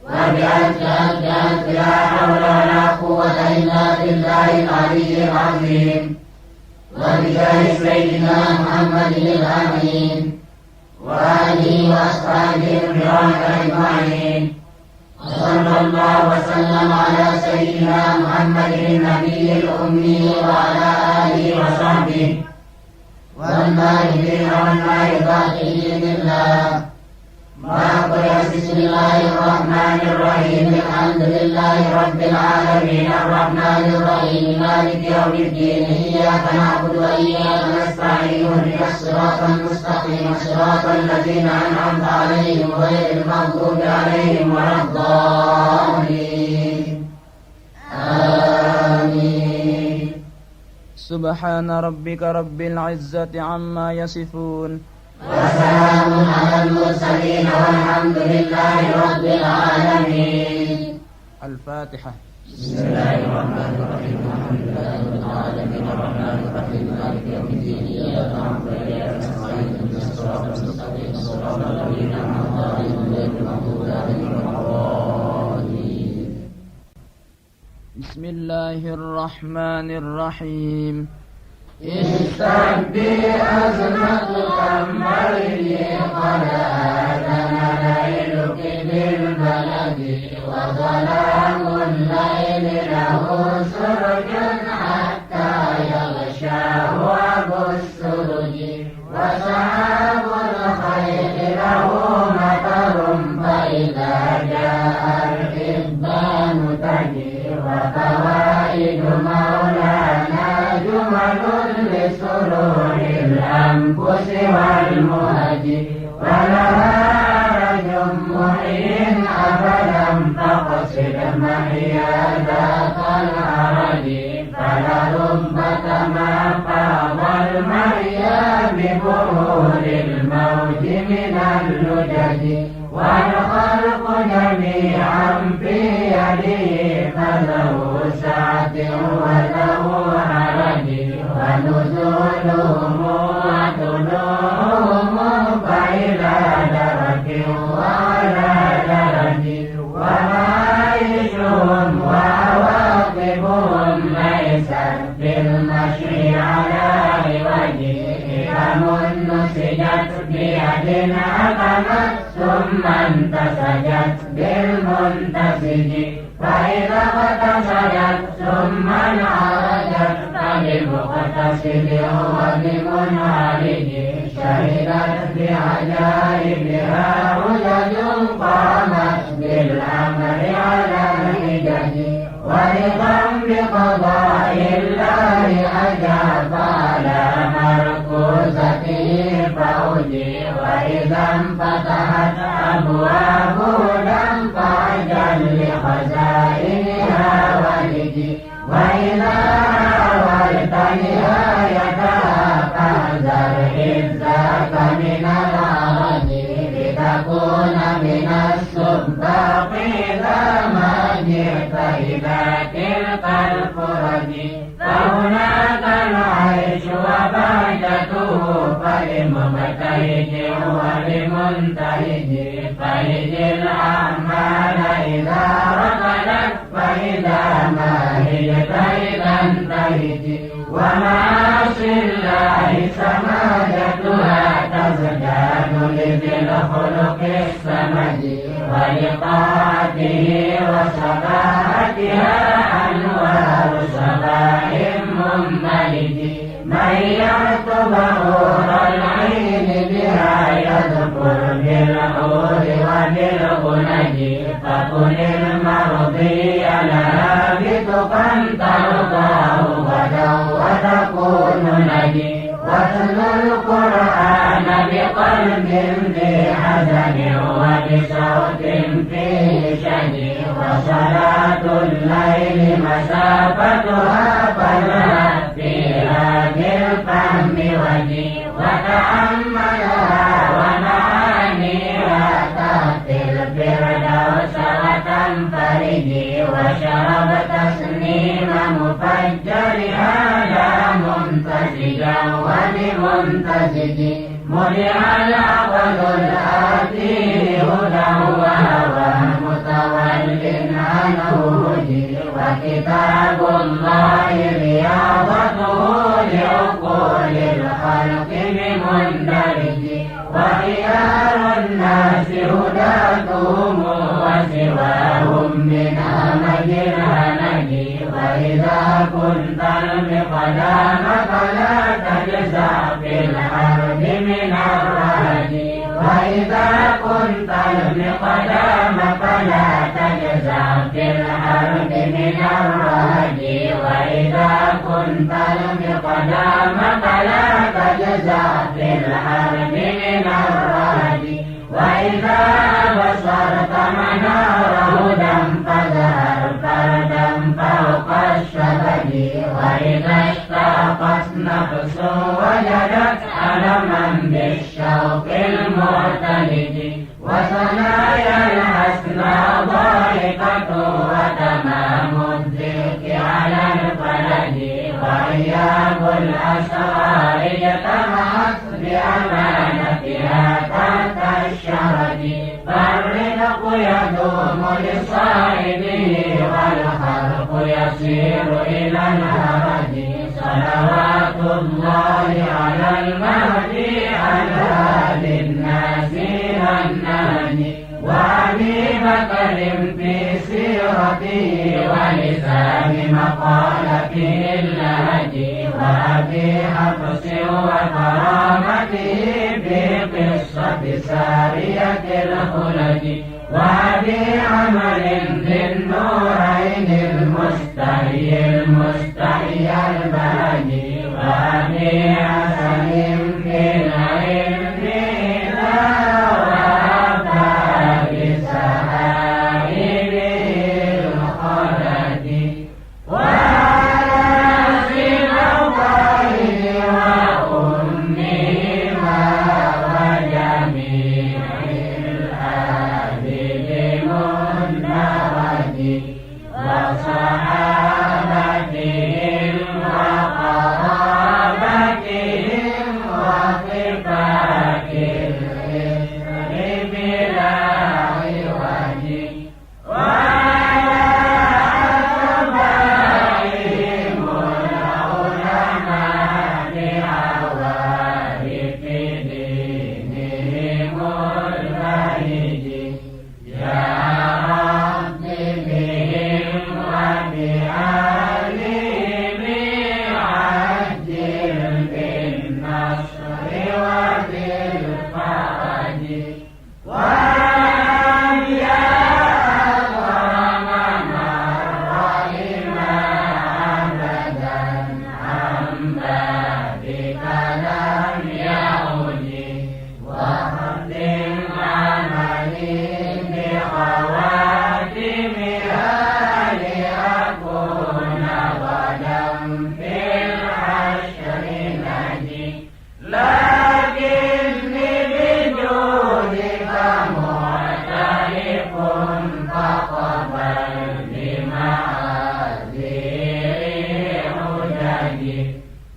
وبألف ألف ألف لا حول ولا قوة إلا بالله العلي العظيم وبجاه سيدنا محمد الأمين وآله وأصحابه الكرام أجمعين. وصلى الله وسلم على سيدنا محمد النبي الأمي وعلى آله وصحبه والمالكين والمالكات بإذن الله. ما قل بسم الله الرحمن الرحيم الحمد لله رب العالمين الرحمن الرحيم مالك يوم الدين إياك نعبد وإياك نستعين اهدنا الصراط المستقيم صراط الذين أنعمت عليهم غير المغضوب عليهم ولا الضالين آمين. سبحان ربك رب العزة عما يصفون وسلام على المرسلين والحمد لله رب العالمين. الفاتحة. بسم الله الرحمن الرحيم الحمد لله رب العالمين الرحمن الرحيم مالك يوم الدين إياك نعبد وإياك نستعين اهدنا الصراط المستقيم صراط الذين أنعمت عليهم غير المغضوب عليهم ولا الضالين. بسم الله الرحمن الرحيم استبدي أزمتك مريم قد آذن ليلك بالبلد وظلام الليل له سرج حتى يغشاه أبو السرج وسحاب الخير له مطر فإذا جاء الإبان تجي ولها رجل محيٍ أبدا فاقصد محيا ذات الأرض فلربك ما فاض المحيا ببرور الموت من اللجج والخلق جميعا في يده فله سعة وله عرج ونزولهم وطلوعهم فإلى درك وعلى درج ومعايشهم وعواقبهم ليست بالمشي على وجه كمن نسجت بيد عقمت ثم انتسجت بالمنتسج فإذا اغتسلت ثم انعرجت فبمغتسل وبمنعرج شهدت بعجائبها حجج قامت بالأمر على الحجج ورضا بقضاء الله أجاب على مركوزته فأجي وإذا انفتحت أبواب هدى فعجل لخزائنها ولجي وإذا حاولت نهايتها فاحذر إذ ذاك من العرج لتكون من السباق إذا ما جئت إلى تلك الفرج فهناك العيش وبهجته فلمبتهج ولمنتهج فهج الأعمال إذا ركلت فإذا ما هجت إذا انتهج ومعاصي الله سماجتها تزداد لذي الخلق السمج ولطاعته وصباحتها أنوار صباح منملج من يرتب نور العين بها يذكر بالعور وبالغنج فكن المرضي لها بتقى ترضاه غدا وتكون نجي واتل القرآن بقلب ذي حزن وبصوت فيه شجي وصلاة الليل مسافتها فلها فيها بالفهم وجي وتأملها ومعانيها تأتي الفردوس وتنفرج وشرب تسنيم مفجرها لا منتسجا وبمنتسج ملع العقل الآتي هدى وهوى متول عنه هدي وكتاب الله رياضته لعقول الخلق بمندرج وخيار الناس هداتهم وسواهم من همج الهنج وإذا كنت المقدام فلا تجزع في الحرب من الرهج وإذا كنت المقدام فلا تجزع في الحرب من الرهج وإذا كنت المقدام فلا تجزع في الحرب من الرهج وإذا بصرت منار هدى فزهر فردا فوق الشبج وإذا اشتاقت نفس وجدت ألما بالشوق المعتلج وثنايا الحسنى ضائقة وتمام الذكر على الفلج وإياب الأسرار اجتمعت بأمانتها تحت الشرج فالرزق يدوم لصاحبه والخلق يسير إلى الهرج صلوات الله على المهدي الهادي الناصر النهج وأبي بكر في سيرته ولسان مقالته اللهج وأبي حفص وكرامته بقصة سارية الخلج وأبي عمر ذي النورين المستحي البهج وأبي حسن في العلم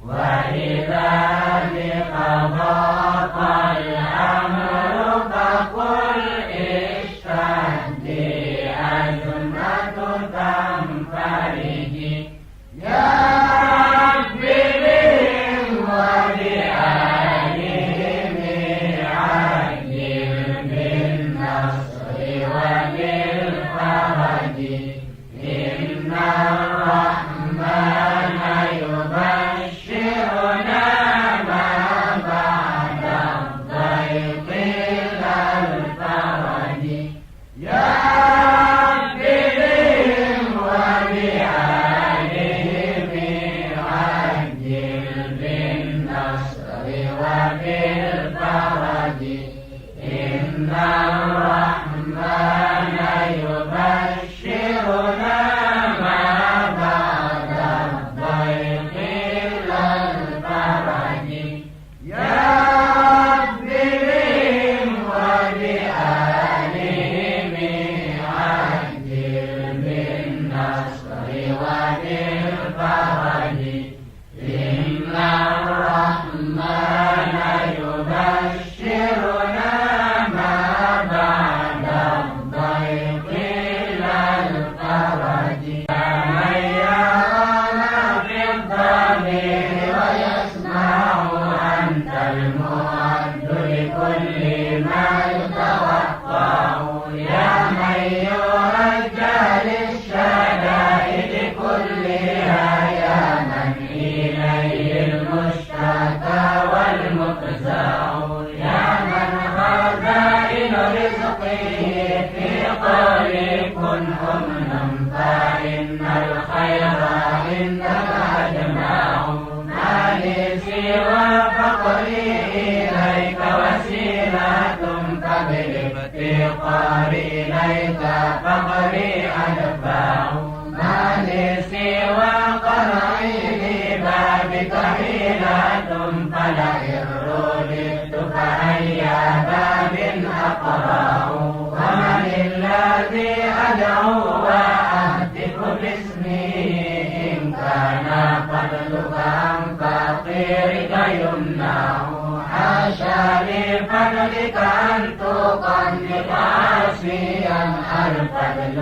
وإذا لقضاء الأمر فقل اشتدي أزمة تنفرجي يا رب بهم وبآلهم عجل بالنصر وبالفرج إن الرحمن يبشرنا ما بعد الضيق إلى الفرج يا رب بهم وبآلهم عجل بالنصر وبالفرج إن الرحمن يبشرنا ما بعد الضيق إلى الفرج يا رب بهم وبآلهم عجل بالنصر وبالفرج إن الرحمن يبشرنا ما بعد الضيق إلى الفرج من يرانا في الضمير ويسمع أنت المعد لكل ما يتوقع يا من يرجى للشدائد كلها يا من إليه المشتكى والمفزع يا من خزائن رزقه في قول كن أمنا فإن الخير عندك أجمع ما لي سوى فقري إليك وسيلة فبالافتقار إليك فقري أدفع ما لي سوى قرعي لبابك حيلة فلئن رددت فأي باب أقرع ومن الذي أدعو وأهتف باسمه إن كان فضلك عن فقيرك يمنع حاشا لفضلك أن تقلق عاصيا الفضل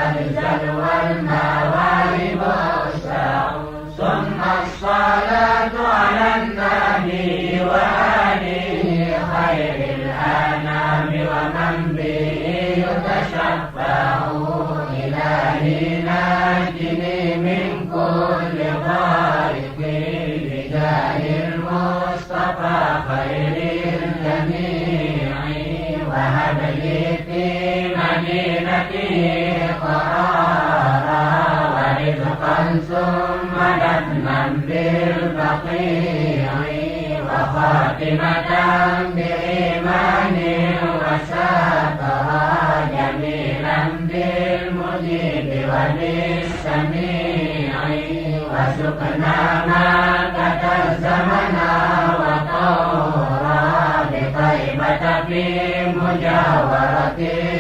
أنزل والمواهب أوسع ثم الصلاة على النبي وآله خير الأنام ومن به يتشفع إلهي ناجني من كل ضارق بجاه المصطفى خير الجميع وهب لي في مدينته قرارا ورزقا ثم دفنا بالبقيع وخاتمة بإيمان وسافرا جميلا بالمجيب وبالسميع وسقنا مكة الزمنا وطورا بطيبة في مجاورة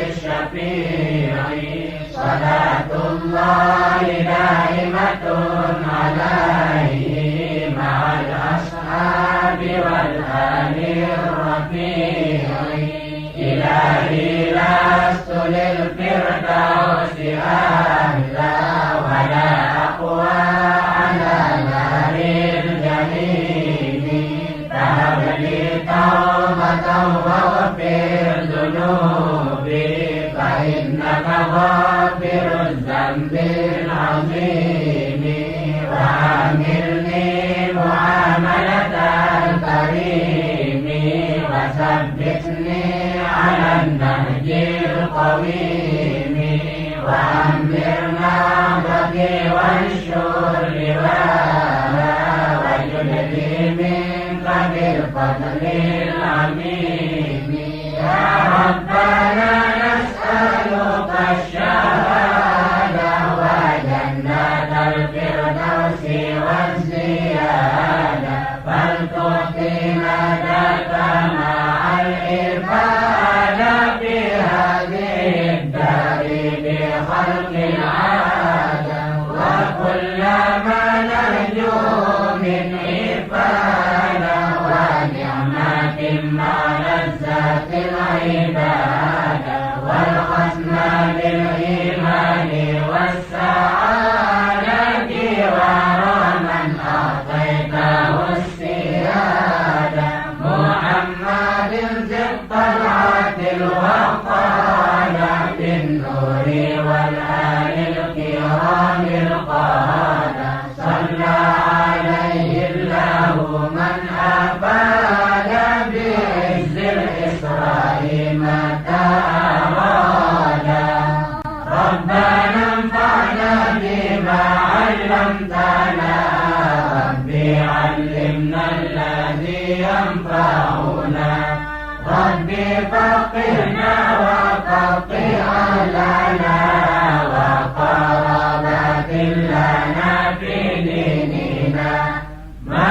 الشفيع صلاة الله دائمة عليه مع الأصحاب والآل الرفيع إلهي لست للفردوس أهلا ولا أقوى على نار الجحيم فهب لي توبة واغفر ذنوبي فإنك غافر الذنب العظيم وعاملني معاملة الكريم وثبتني على النهج القويم وأنذرنا بكي وانشر لواها وجلدي منك بالفضل العميم يا ربنا نسألك الشهادة وجنة الفردوس والزيادة فلتعطينا ذاك مع الإرفان في هذه الدار بخلق العادة وكلما نرجو من إفادة ونعمة مع لذة العبادة والختم بالإيمان والسعادة ومن أعطيته السيادة محمد ذي الطلعة الوقادة بالنور والآل الكرام القادة صلى عليه الله من أفاد بعز الإسراء متى أراد ربنا انفعنا بما علمتنا ربي علمنا الذي ينفعنا ربي فقهنا وفقه لنا وقربت لنا في ديننا مع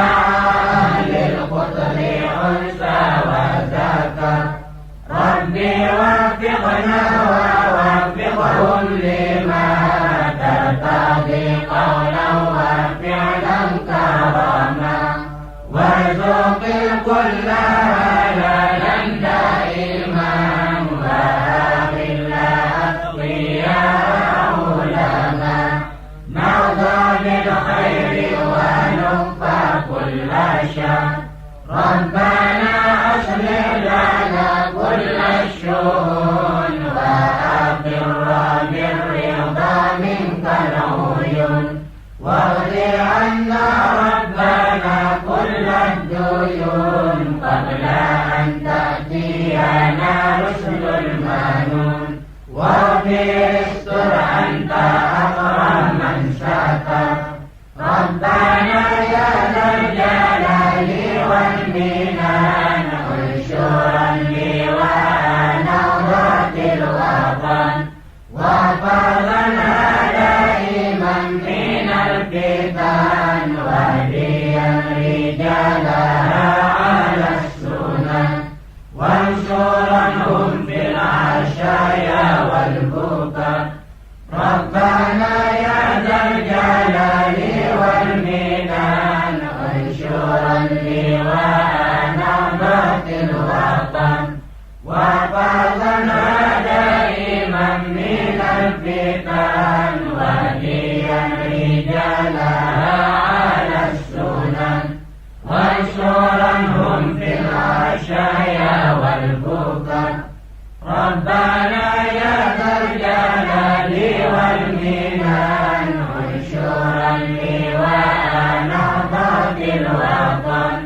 أهل الخطر أنثى وذكر ربي وفقنا ووفقهم لما ترتضي قولا وفعلا كرما وارزق الكل هلالا دائما وأغل أتقياء علما نرضى بالخير ونكفى كل شر ربنا أصلح لنا كل الشؤون وأقر بالرضا منك العيون واغفر عنا ربنا كل الديون قبل أن تأتينا رسل المنون واغفر استر أنت أكرم من ستر ربنا يا ذا الجلال والمنان انشرا لواء نهضة الوطن واحفظنا دائما من الفتن وهديا رجالها على السنن وانصرنهم في العشايا والبكر ربنا يا ذا الجلال والمنان انشرا لواء نهضة الوطن واحفظنا دائما من الفتن وهديا رجالها على السنن وانصرنهم في العشايا والبكر ربنا يا ذا الجلال والمنان انشرا لواء نهضة الوطن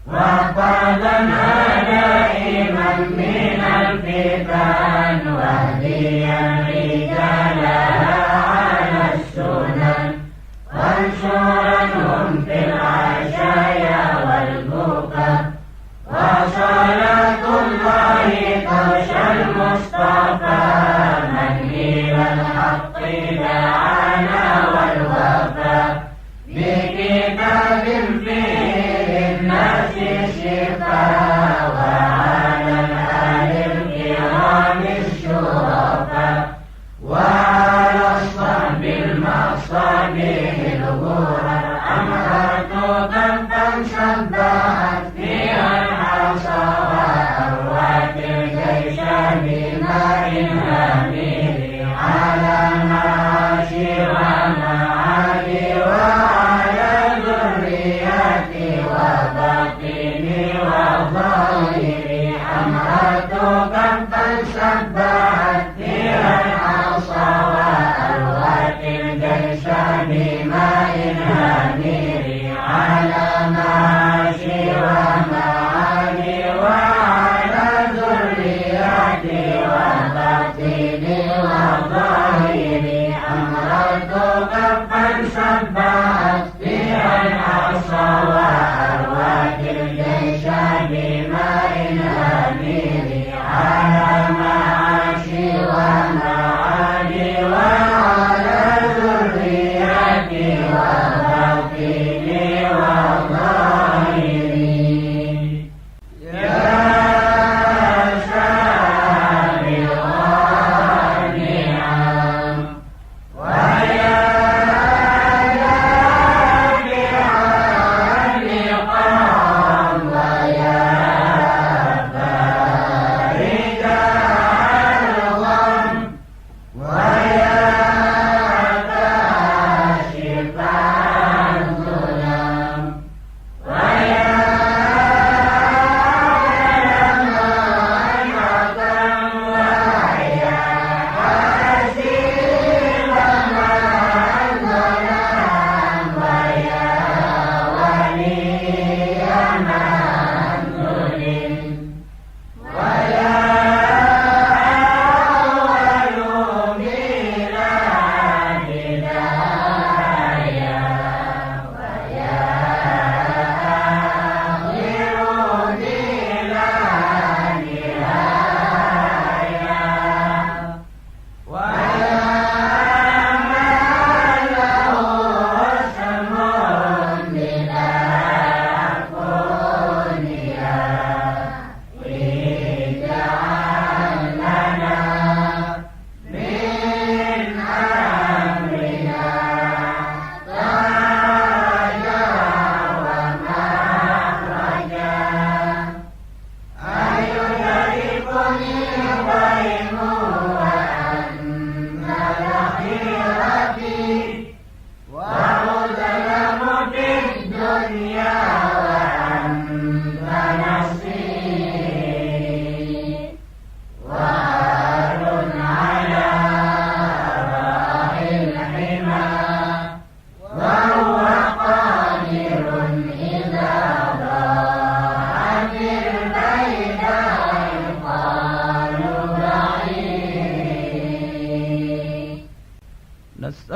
واحفظنا دائما من الفتن وهديا رجالها على السنن وانصرنهم في العشايا والبكر وصلاة الله تغشى المصطفى من إلى الحق دعانا والوفاء بكتاب فيه الناس الشفاء وعلى الآل الكرام الشرفاء وعلى الصحب المصابيح الغرر أمرت كفا شبهت فيها الحصى وأروت الجيش بماء هامر على معاشي ومعالي وعلى ذرياتي وباطني وظاهري أمرت كفا شبهت فيها الحصى وأروت الجيش بماء هامر على معاشي ومعالي وعلى ذرياتي وباطني وظاهري أمرت كفا شبهت فيها الحصى وأروت الجيش بماء هامر على معاشي ومعالي وعلى ذرياتي وباطني وظاهري يا سابق النعم ويا دافع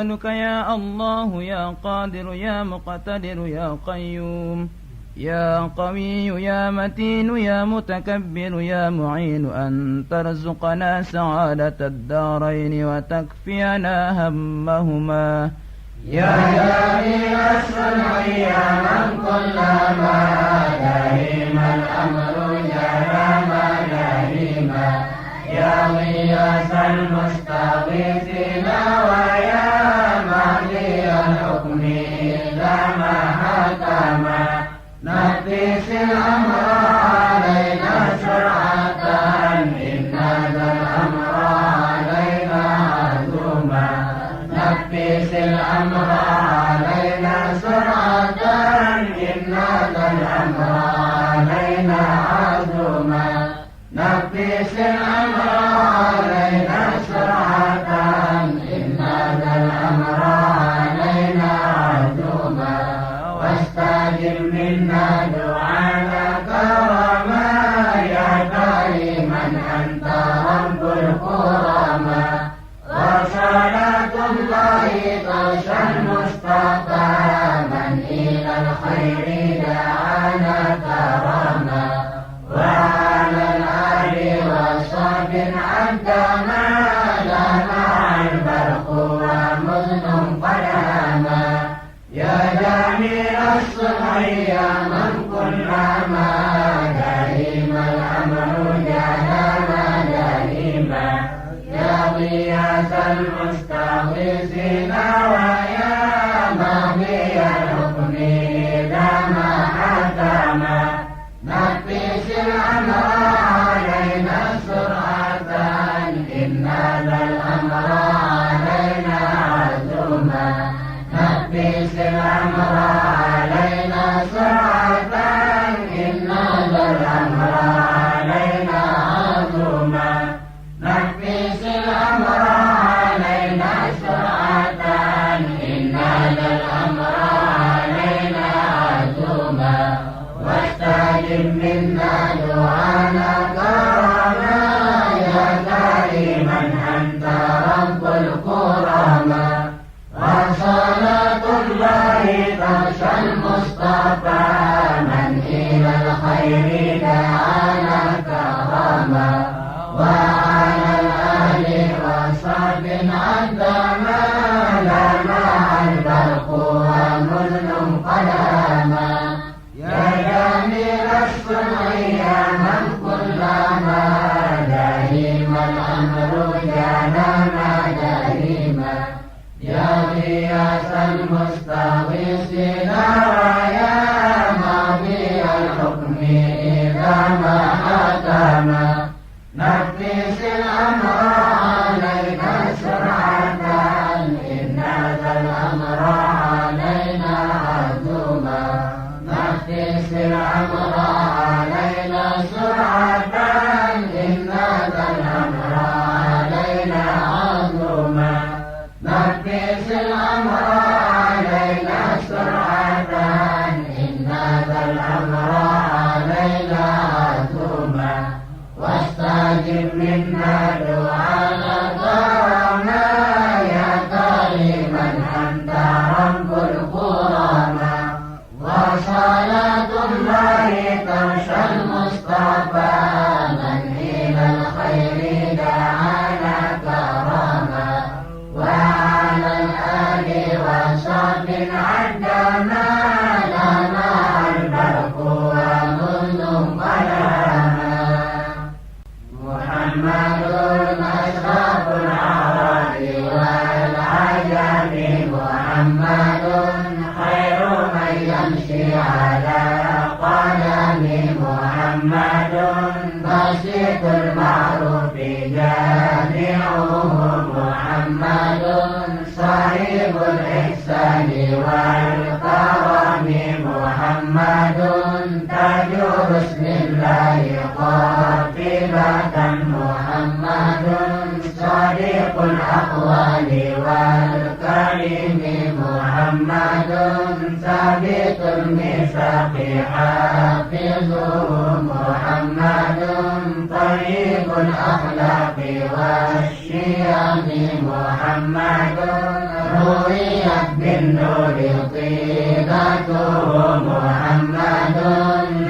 نسألك يا الله يا قادر يا مقتدر يا قيوم يا قوي يا متين يا متكبر يا معين أن ترزقنا سعادة الدارين وتكفينا همهما يا جميل الصنع يا من كلما دائما الأمر جرى ما دائما يا غياث المستغيثين ويا مهدي الحكم إذا ما حكم نفس الأمر علينا سرعة إن ذا الأمر علينا عزوما نفس الأمر علينا سرعة إن ذا الأمر علينا عزوما نفس الأمر علينا سرعة إن ذا الأمر علينا عزوما واستجب منا دعانا كرما يا كريما أنت رب الكرما وصلاة الله تغشى المصطفى من إلى الخير دعانا كرما وعلى الآل وصحب عندما لنا البرق ومذن قدما يا جميل الصنع يا من كلما دائما الأمر جهما دائما يا غياث المستغيثين ويا مهدي الحكم إذا ما حكم نفس الأمر علينا سرعة إن ذا الأمر علينا عزوما نفس الأمر علينا سرعة إن ذا الأمر علينا عزوما نفس الأمر علينا سرعة إن ذا الأمر علينا عزوما واستجب منا دعانا كرما يا كريما أنت رب الكرما وصلاة الله تغشى المصطفى من إلى الخير دعانا كرما وعلى الآل وصحب عندما لنا البرق ومذن قدما يا جميل الصنع يا من كلما دائما الأمر جنما دائما يا غياث المستغيثين ويا ماضي الحكم إذا ما حكم نفس الأمر علينا سرعة إن ذا الأمر علينا عزوما نفس الأمر علينا سرعة إن ذا الأمر علينا عزوما نفس الأمر علينا سرعة إن ذا الأمر علينا عزوما واستجب منا دعانا كرما يا كريما أنت رب الكرما وصلاة الله تغشى المصطفى من إلى الخير دعانا كرما وعلى الآل وصحب عندما لنا البرق ومذن قدما محمد أشرف العرب والعجم محمد خير من يمشي على قدم محمد بسيط المعروف جامعه محمد صاحب الإحسان والكرم محمد تاج رسل الله قاطبة محمد صديق الأقوال والكريم محمد ثابت الميثاق حافظه محمد طيب الأخلاق والشيم محمد رويت بالنور طيبته محمد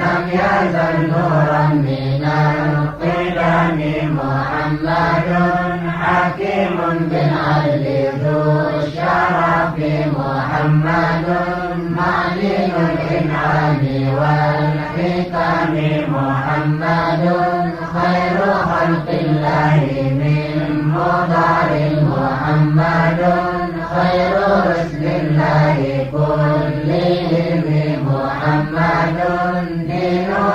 لم يزل نورا من القدم محمد حكيم بالعدل ذو الشرف محمد معلن الإنعام والحكم محمد خير خلق الله من مضار محمد خير رسل الله كلهم محمد دينه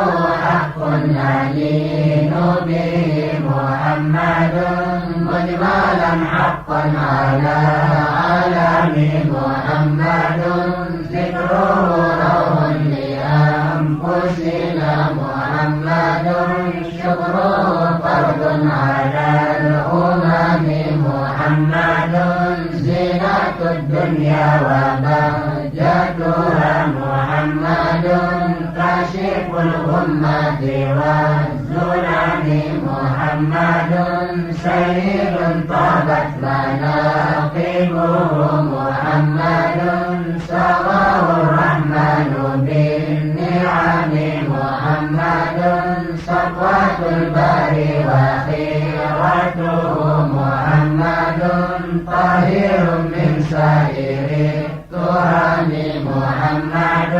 حق نلين به محمد مجملا حقا على عالم محمد ذكره روح لأنفسنا محمد شكره فرض على الأمم محمد زينة الدنيا وبهجتها محمد كاشف الغمة والظلم محمد سيد طابت مناقبه محمد صغاه الرحمن بالنعم محمد صفوة البر وخيرته محمد طاهر من سائر التهم محمد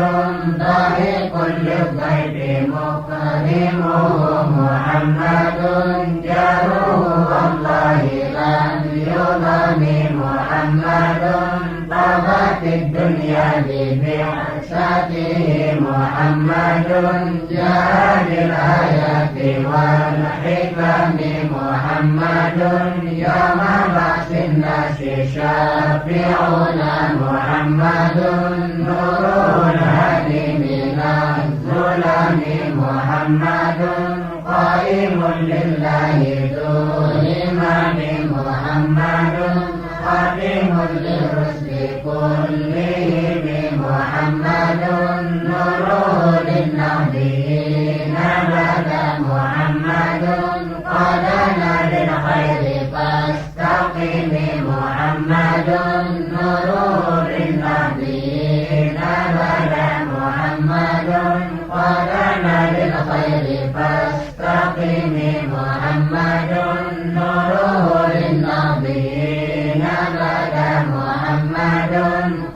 ضاحك للضيف مكرمه محمد جاره والله لم يظلم محمد طابت الدنيا ببعثته محمد جاء بالآيات والحكم محمد يوم بعث الناس شافعنا محمد نور الهادي من الظلم محمد قائم لله ذو الإمام محمد خاتم للرسل كلهم محمد نوره للنبيين بدا محمد قادنا للخير فاستقم محمد نوره للنبيين بدا محمد قادنا للخير فاستقم محمد نوره للنبيين بدا محمد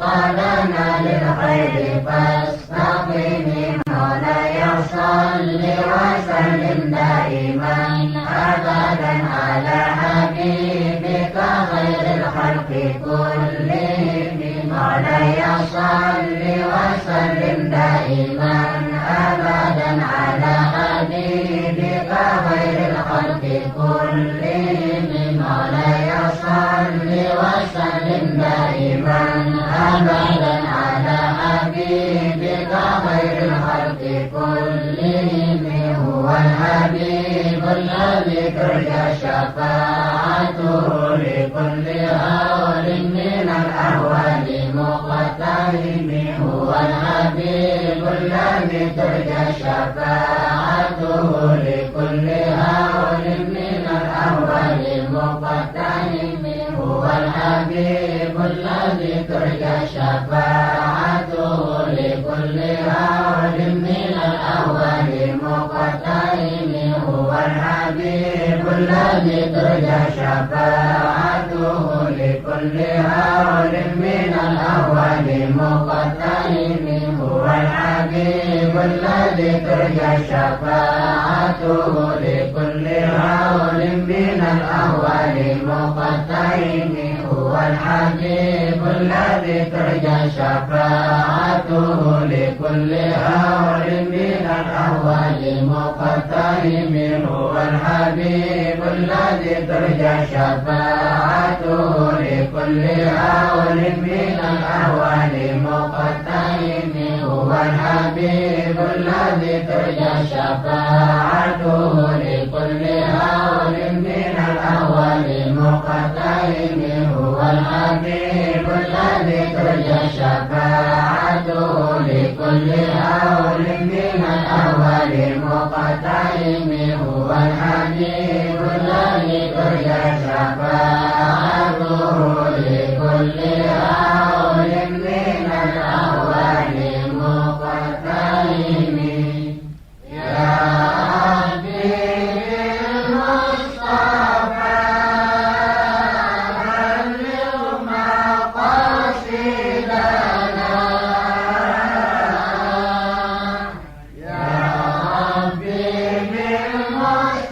قادنا للخير فاستقم مولاي صل وسلم دائما ابدا على حبيبك خير الخلق كلهم مولاي صل وسلم دائما ابدا على حبيبك خير الخلق كلهم مولاي صل وسلم دائما ابدا على حبيبك خير الخلق كلهم هو الحبيب الذي ترجى شفاعته لكل هول من الاهوال مقتحم هو الحبيب الذي ترجى شفاعته لكل هول من الاهوال مقتحم هو الحبيب الذي ترجى شفاعته لكل هول من الاهوال مقتحم هو الحبيب الذي ترجى شفاعته لكل هول من الاهوال مقتحم هو الحبيب الذي ترجى شفاعته لكل هول من الاهوال مقتحم هو الحبيب الذي ترجى شفاعته لكل هول من الاهوال مقتحم هو الحبيب الذي ترجى شفاعته لكل هول من الاهوال مقتحم هو الحبيب الذي ترجى شفاعته لكل هول من الاهوال مقتحم هو الحبيب الذي ترجى شفاعته لكل هول من الاهوال مقتحم هو الحبيب الذي ترجى شفاعته لكل هول من الأهوال مقتحم يا ربي بالمصطفى بلغ مقاصدنا يا ربي بالمصطفى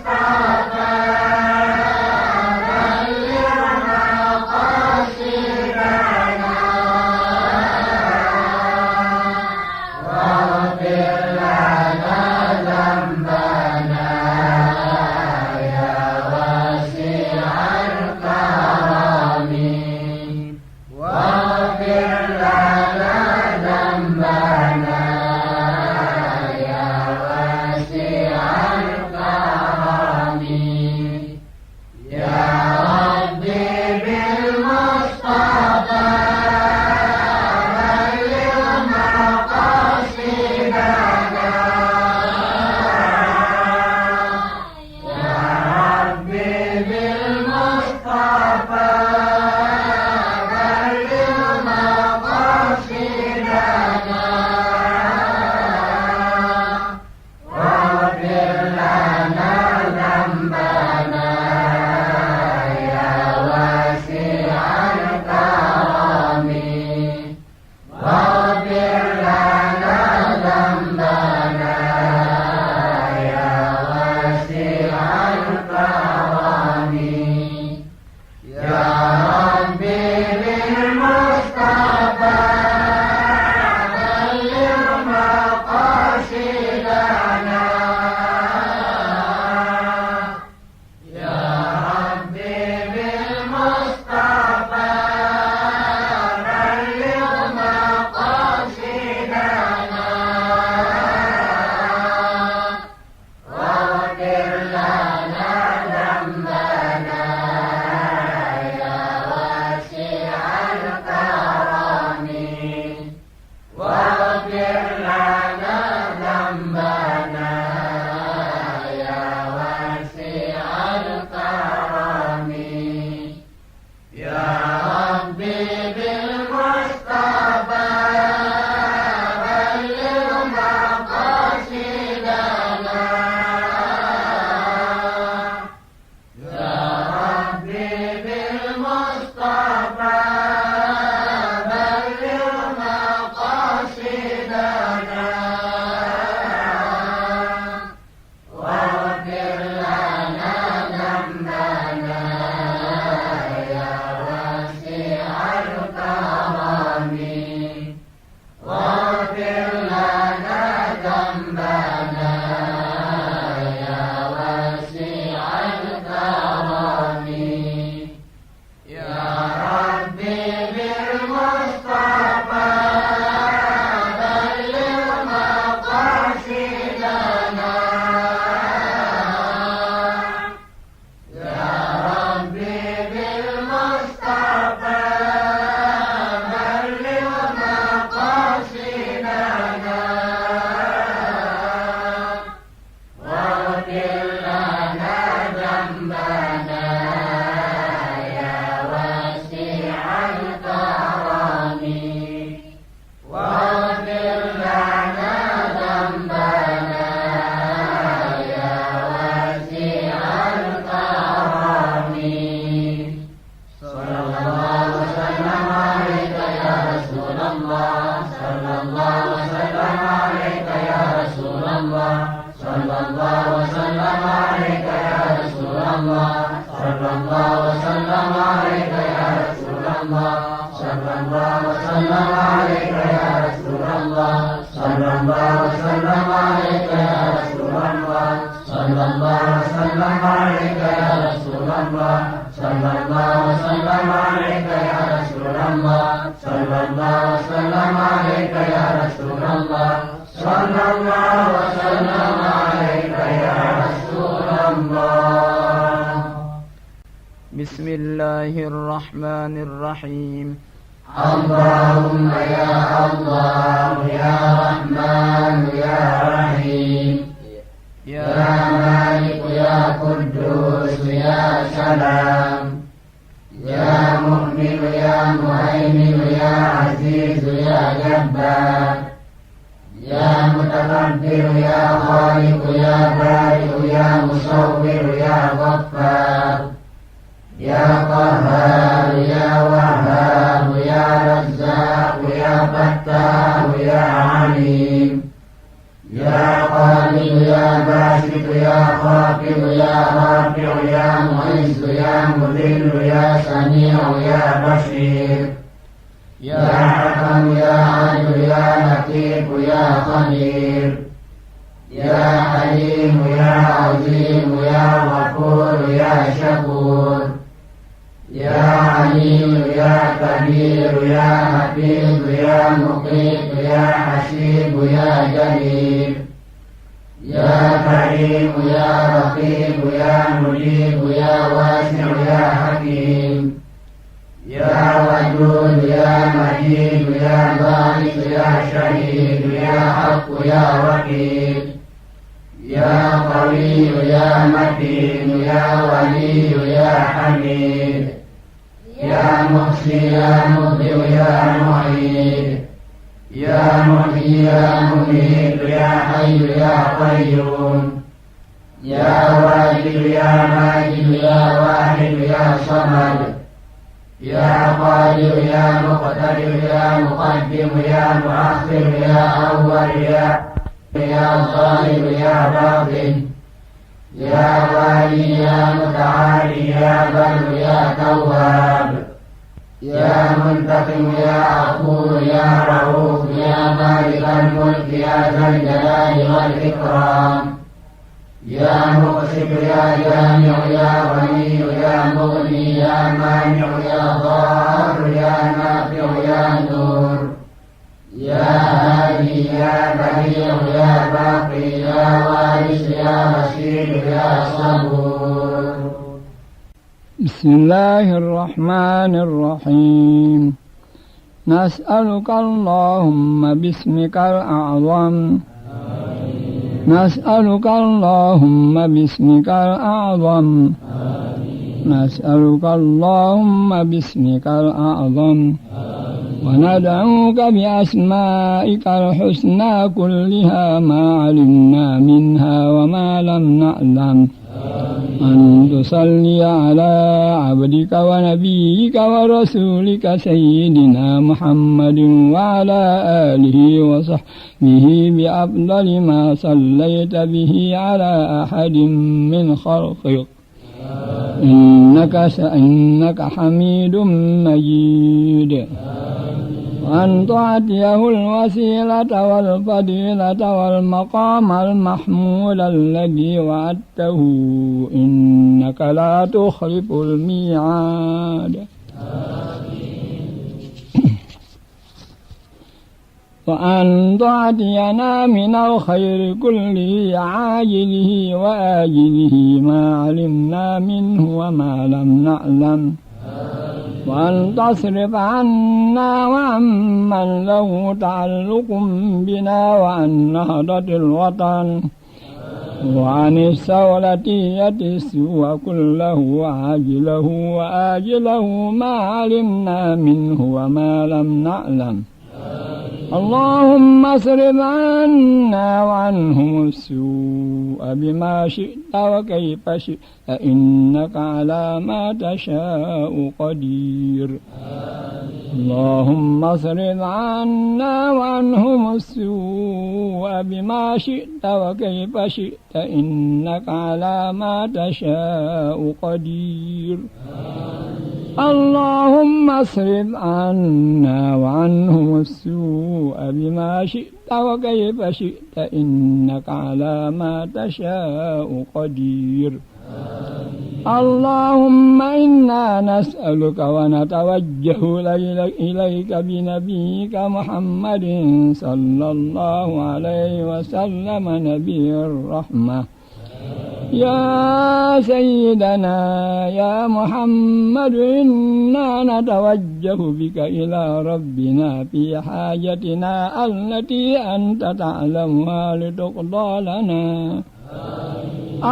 بسم الله الرحمن الرحيم. اللهم يا الله يا رحمن يا رحيم يا مالك يا قدوس يا سلام يا مؤمن يا جبار يا متكبر يا خالق يا بارئ يا مصور يا غفار يا قهار يا وهاب يا رزاق يا فتاح يا عليم يا قادر يا باسط يا خافض يا رافع يا معز يا مذل يا سميع يا بصير يا حكم يا عدل يا لطيف يا خبير يا حليم يا عظيم يا غفور يا شكور يا عليم يا كبير يا حفيظ يا مقيت يا حسيب يا جليل يا كريم يا رقيب يا مجيب يا واسع يا حكيم يا ودود يا مجيد يا بارئ يا شهيد يا حق يا وكيل يا قوي يا متين يا ولي يا حميد يا محصي يا مبدئ يا معيد يا محيي يا مميت يا حي يا قيوم يا واجد يا ماجد يا واحد يا صمد يا قادر يا مقتدر يا مقدم يا مؤخر يا أول يا ظاهر يا باطن يا والي يا متعالي يا بر يا تواب يا منتقم يا عفو يا رؤوف يا مالك الملك يا ذا الجلال والإكرام يا مقسط يا جامع يا غني يا مغني يا مانع يا ضار يا نافع يا نور يا هادي يا بديع يا باقي يا وارث يا رشيد يا صبور. بسم الله الرحمن الرحيم. نسألك اللهم باسمك الأعظم نسألك اللهم باسمك الأعظم نسألك اللهم باسمك الأعظم وندعوك بأسمائك الحسنى كلها ما علمنا منها وما لم نعلم أن تصلي على عبدك ونبيك ورسولك سيدنا محمد وعلى آله وصحبه بأفضل ما صليت به على أحد من خلقك إنك حميد مجيد وأن تعطيه الوسيلة والفضيلة والمقام المحمول الذي وعدته إنك لا تخلف الميعاد. وأن تعطينا من الخير كله عاجله وآجله ما علمنا منه وما لم نعلم وأن تصرف عنا وعمن له تعلق بنا وعن نهضة الوطن وعن السولتية السوء كله عاجله وآجله ما علمنا منه وما لم نعلم. اللهم اصرف عنا وعنهم السوء بما شئت وكيف شئت إنك على ما تشاء قدير. اللهم اصرف عنا وعنهم السوء بما شئت وكيف شئت إنك على ما تشاء قدير. اللهم اصرف عنا وعنهم السوء بما شئت وكيف شئت إنك على ما تشاء قدير. اللهم إنا نسألك ونتوجه إليك بنبيك محمد صلى الله عليه وسلم نبي الرحمة يا سيدنا يا محمد إنا نتوجه بك إلى ربنا في حاجتنا التي أنت تعلمها لتقضى لنا.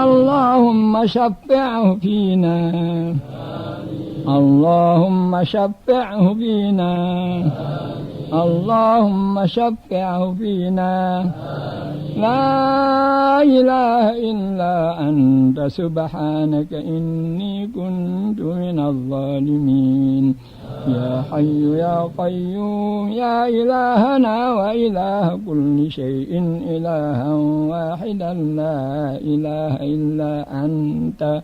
اللهم شفعه فينا اللهم شفعه فينا اللهم شفعه فينا لا إله إلا أنت سبحانك إني كنت من الظالمين يا حي يا قيوم يا إلهنا وإله كل شيء إلها واحدا لا إله إلا أنت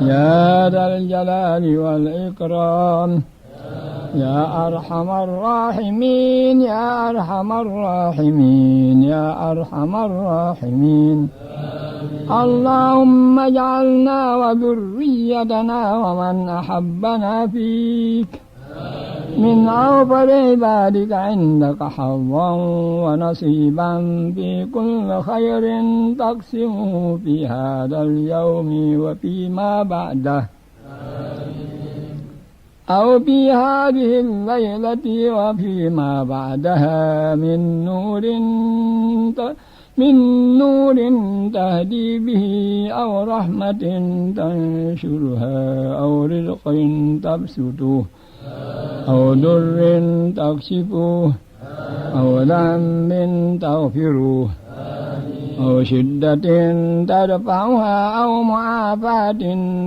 يا ذا الجلال والإكرام يا أرحم الراحمين يا أرحم الراحمين يا أرحم الراحمين اللهم اجعلنا وذريتنا ومن أحبنا فيك من أوفر عبادك عندك حظا ونصيبا في كل خير تقسمه في هذا اليوم وفيما بعده أو في هذه الليلة وفيما بعدها من نور تهدي به أو رحمة تنشرها أو رزق تبسطه أو ضر تكشفه أو ذنب تغفره أو شدة تدفعها أو معافاة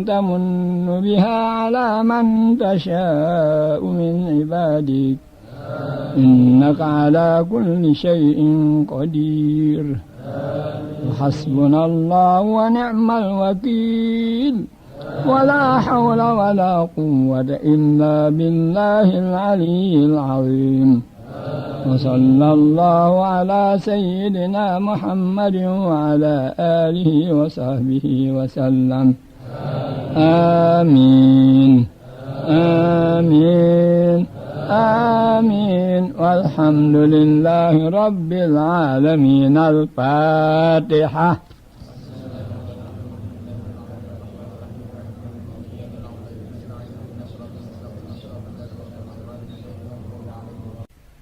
تمن بها على من تشاء من عبادك إنك على كل شيء قدير حسبنا الله ونعم الوكيل ولا حول ولا قوة إلا بالله العلي العظيم وصلى الله على سيدنا محمد وعلى آله وصحبه وسلم آمين آمين آمين والحمد لله رب العالمين. الفاتحة.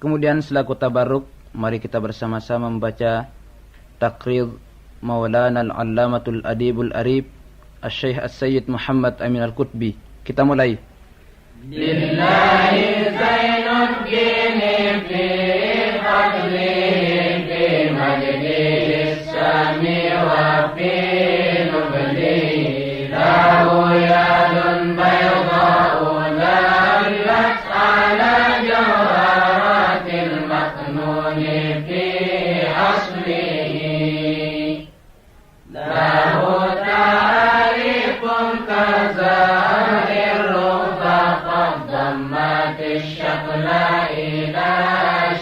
Kemudian selaku tabarruk, mari kita bersama-sama membaca Taqrid Maulana Al-Allamatul Adibul Arif Asy-Syaikh As-Sayyid Muhammad Amin Al-Qutbi. Kita mulai. Lillahi Zainuddin fi fadlihi fi majdihi sami wa fi nubli lahu yadun bayda'u lallat ala jawharatil maknuni fi aslihi lahu ta'arifun kazair ضمت الشكل إلى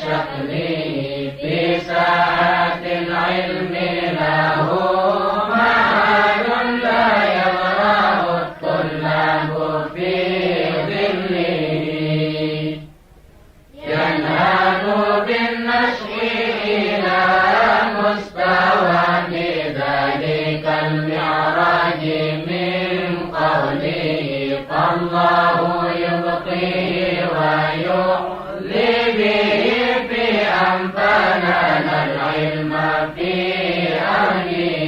شكله في ساعة العلم له معاد لا يغرأ الطلاب في ظله ينهض بالنشء إلى مستوى ذلك المعراج من قوله فالله ويعلي به في أنفاننا العلم في أهله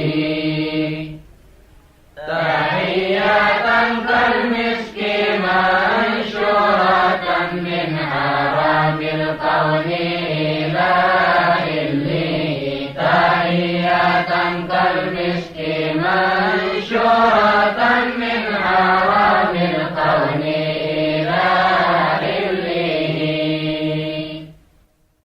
تحية كالمسك منشورة من حرام القول إلى إله تحية كالمسك منشورة من